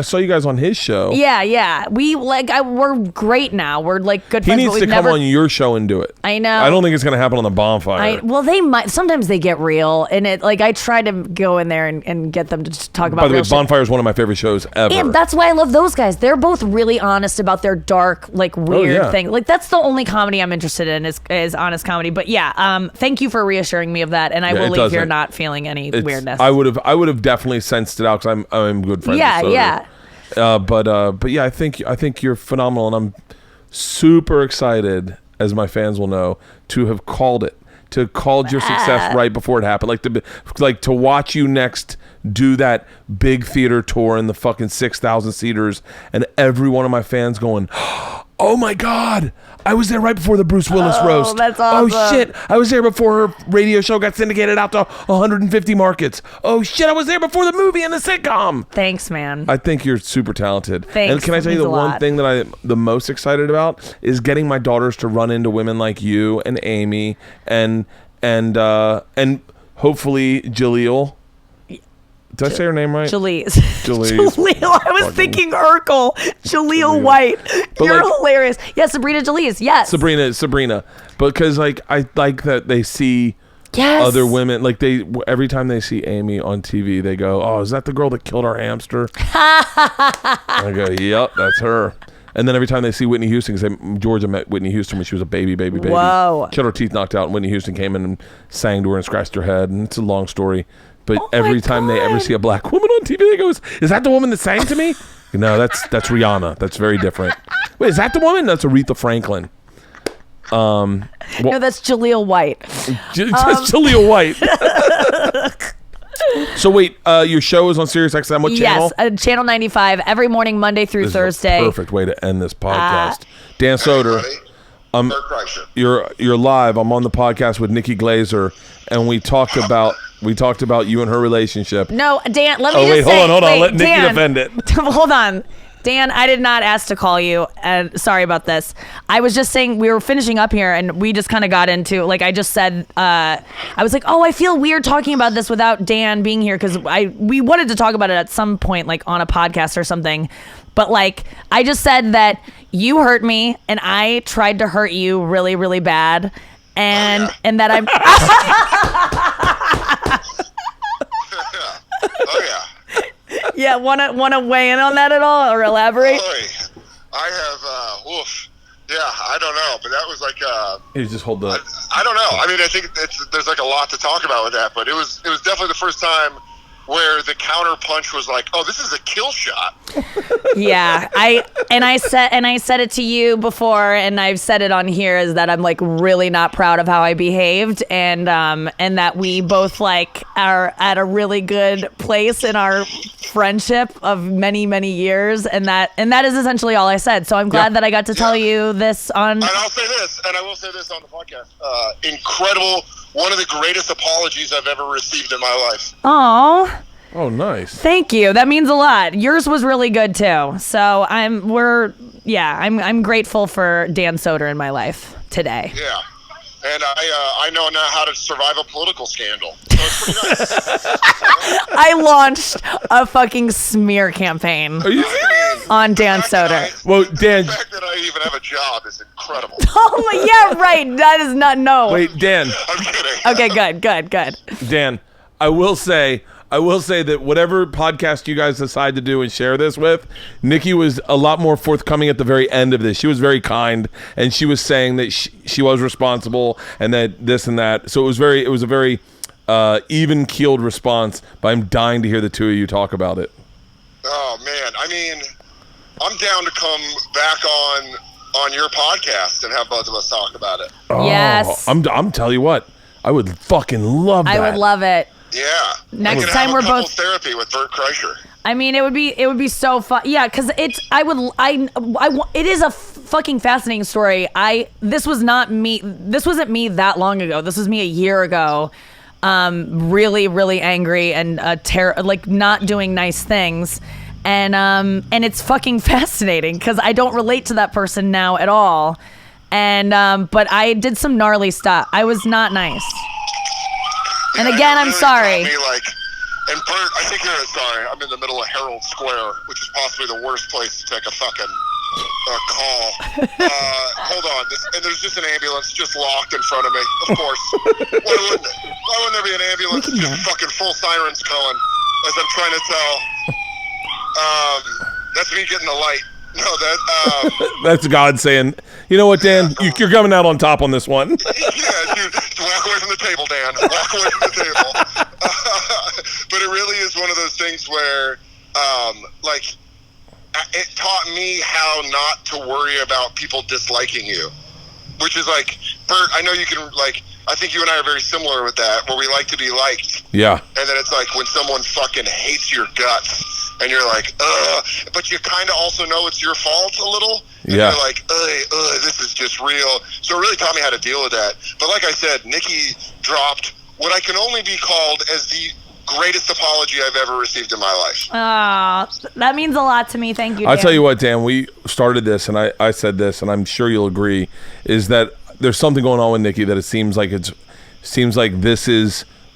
saw you guys on his show. Yeah. We're great now. We're like good friends. He needs to come on your show and do it. I know. I don't think it's going to happen on the Bonfire. Well, they might. Sometimes they get real, and it like I try to go in there and get them to talk about. By the way, real Bonfire is one of my favorite shows ever. And that's why I love those guys. They're both really honest about their dark, like weird thing. Like that's the only comedy I'm interested in is honest comedy. But yeah, thank you for reassuring me of that, and I will leave here not feeling any weirdness. I would have definitely sensed it out because I'm good friends. Yeah. But yeah, I think you're phenomenal, and I'm super excited, as my fans will know, to have called it. To called your success right before it happened, like to watch you next do that big theater tour in the fucking 6,000 seaters, and every one of my fans going, "Oh my God, I was there right before the Bruce Willis roast. That's awesome. Oh shit, I was there before her radio show got syndicated out to 150 markets. Oh shit, I was there before the movie and the sitcom." Thanks, man. I think you're super talented. Thanks. And can I tell you the one thing that I'm the most excited about is getting my daughters to run into women like you and Amy and hopefully Jaleel. Did I say her name right? Jaleel. I was thinking Urkel. Jaleel White. You're hilarious. Yeah, Sabrina Jaleel. Yes. Sabrina. Because like I like that they see other women, like every time they see Amy on TV, they go, "Oh, is that the girl that killed our hamster?" I go, "Yep, that's her." And then every time they see Whitney Houston, because Georgia met Whitney Houston when she was a baby. Whoa. She had her teeth knocked out, and Whitney Houston came in and sang to her and scratched her head, and it's a long story. But every time they ever see a black woman on TV, they go, "Is that the woman that sang to me?" No, that's Rihanna. That's very different. Wait, is that the woman? That's Aretha Franklin. No, that's Jaleel White. That's Jaleel White. So wait, your show is on Sirius XM. What channel? Yes, Channel 95 every morning, Monday through Thursday. Is a perfect way to end this podcast. Dan Soder, Bert Kreischer. You're live. I'm on the podcast with Nikki Glaser, and we talked about you and her relationship. No, Dan, let me just say. Hold on. Let Nikki defend it. Hold on. Dan, I did not ask to call you, and sorry about this. I was just saying we were finishing up here, and we just kind of got into, like I just said, I was like, oh, I feel weird talking about this without Dan being here, because we wanted to talk about it at some point, like on a podcast or something. But like, I just said that you hurt me, and I tried to hurt you really, really bad, and that I'm... Oh, yeah. Yeah, wanna weigh in on that at all or elaborate? I have, yeah, I don't know, but that was like, you just hold the. I don't know. I mean, I think there's like a lot to talk about with that, but it was definitely the first time where the counter punch was like, oh, this is a kill shot. Yeah, I said it to you before, and I've said it on here, is that I'm like really not proud of how I behaved, and that we both like are at a really good place in our friendship of many, many years, and that is essentially all I said. So I'm glad that I got to tell you this on. And I'll say this, and I will say this on the podcast. Incredible. One of the greatest apologies I've ever received in my life. Oh, nice. Thank you. That means a lot. Yours was really good too. So I'm grateful for Dan Soder in my life today. Yeah. And I know now how to survive a political scandal. So it's pretty nice. I launched a fucking smear campaign. Are you serious? On Dan Soder. Well, Dan. The fact that I even have a job is incredible. Oh, my, yeah, right. That is not, no. Wait, Dan. I'm kidding. Okay, good. Dan, I will say that whatever podcast you guys decide to do and share this with, Nikki was a lot more forthcoming at the very end of this. She was very kind, and she was saying that she was responsible and that this and that. So it was a very even-keeled response, but I'm dying to hear the two of you talk about it. Oh, man. I mean, I'm down to come back on your podcast and have both of us talk about it. Oh, yes. I'm telling you what, I would fucking love that. I would love it. Yeah. Next time we're both therapy with Bert Kreischer. I mean, it would be so fun. Yeah, because it is a fucking fascinating story. This wasn't me that long ago. This was me a year ago. Really, really angry and like not doing nice things. And it's fucking fascinating because I don't relate to that person now at all. And but I did some gnarly stuff. I was not nice. Yeah, and again, I'm sorry. And Bert, I think sorry, I'm in the middle of Herald Square, which is possibly the worst place to take a fucking call. Hold on, and there's just an ambulance just locked in front of me. Of course. Why wouldn't there be an ambulance just fucking full sirens going as I'm trying to tell? That's me getting the light. No, that's God saying, you know what, Dan? You're coming out on top on this one. Yeah, dude, walk away from the table, Dan. Walk away from the table. But it really is one of those things where, it taught me how not to worry about people disliking you. Which is like, Bert, I know you can, I think you and I are very similar with that, where we like to be liked. Yeah. And then it's like when someone fucking hates your guts, and you're like, but you kind of also know it's your fault a little. And you're like, this is just real. So it really taught me how to deal with that. But like I said, Nikki dropped what I can only be called as the greatest apology I've ever received in my life. That means a lot to me. Thank you, Dan. I'll tell you what, Dan, we started this, and I said this, and I'm sure you'll agree, is that there's something going on with Nikki that it seems like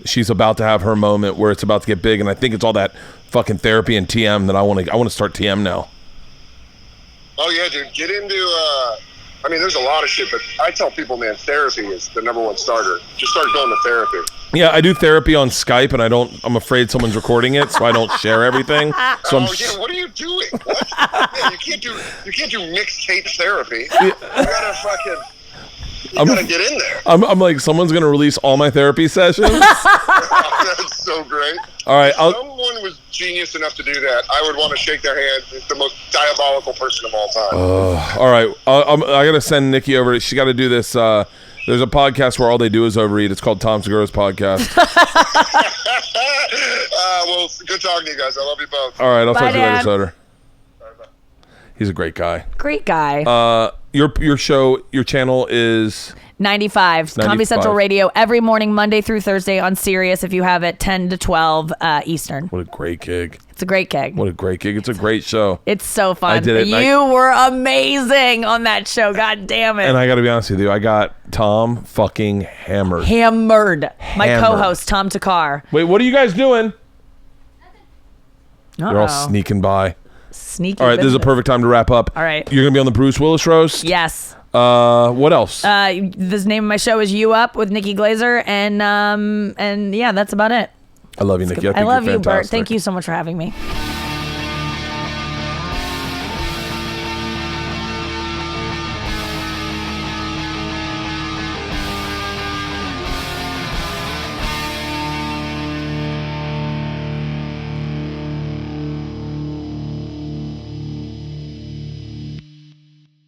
she's about to have her moment where it's about to get big, and I think it's all that fucking therapy and TM that I want to start TM now. Oh yeah, dude, get into there's a lot of shit, but I tell people, man, therapy is the number one starter. Just start going to therapy. Yeah, I do therapy on Skype, and I'm afraid someone's recording it, so I don't share everything. So what are you doing? What? Yeah, you can't do mixtape therapy. You gotta fucking You gotta get in there. I'm like, someone's gonna release all my therapy sessions. That's so great. All right, if someone was genius enough to do that, I would want to shake their hand. It's the most diabolical person of all time. All right, I gotta send Nikki over. She got to do this. There's a podcast where all they do is overeat. It's called Tom Segura's podcast. Well, good talking to you guys. I love you both. All right, I'll talk to you later, Soder. Bye. He's a great guy. Great guy. Your show, your channel is 95 Comedy Central Radio every morning, Monday through Thursday on Sirius. If you have it, 10 to 12 Eastern. What a great gig! It's a great gig. What a great gig! It's a great show. It's so fun. I did it. You were amazing on that show. God damn it! And I got to be honest with you, I got Tom fucking hammered. My co-host Tom Takar. Wait, what are you guys doing? Uh-oh. They're all sneaking by. Sneaky. All right, this is a perfect time to wrap up. All right. You're going to be on the Bruce Willis roast? Yes. What else? The name of my show is You Up with Nikki Glaser, and yeah, that's about it. I love you, Nikki. I love you, Bert. Thank you so much for having me.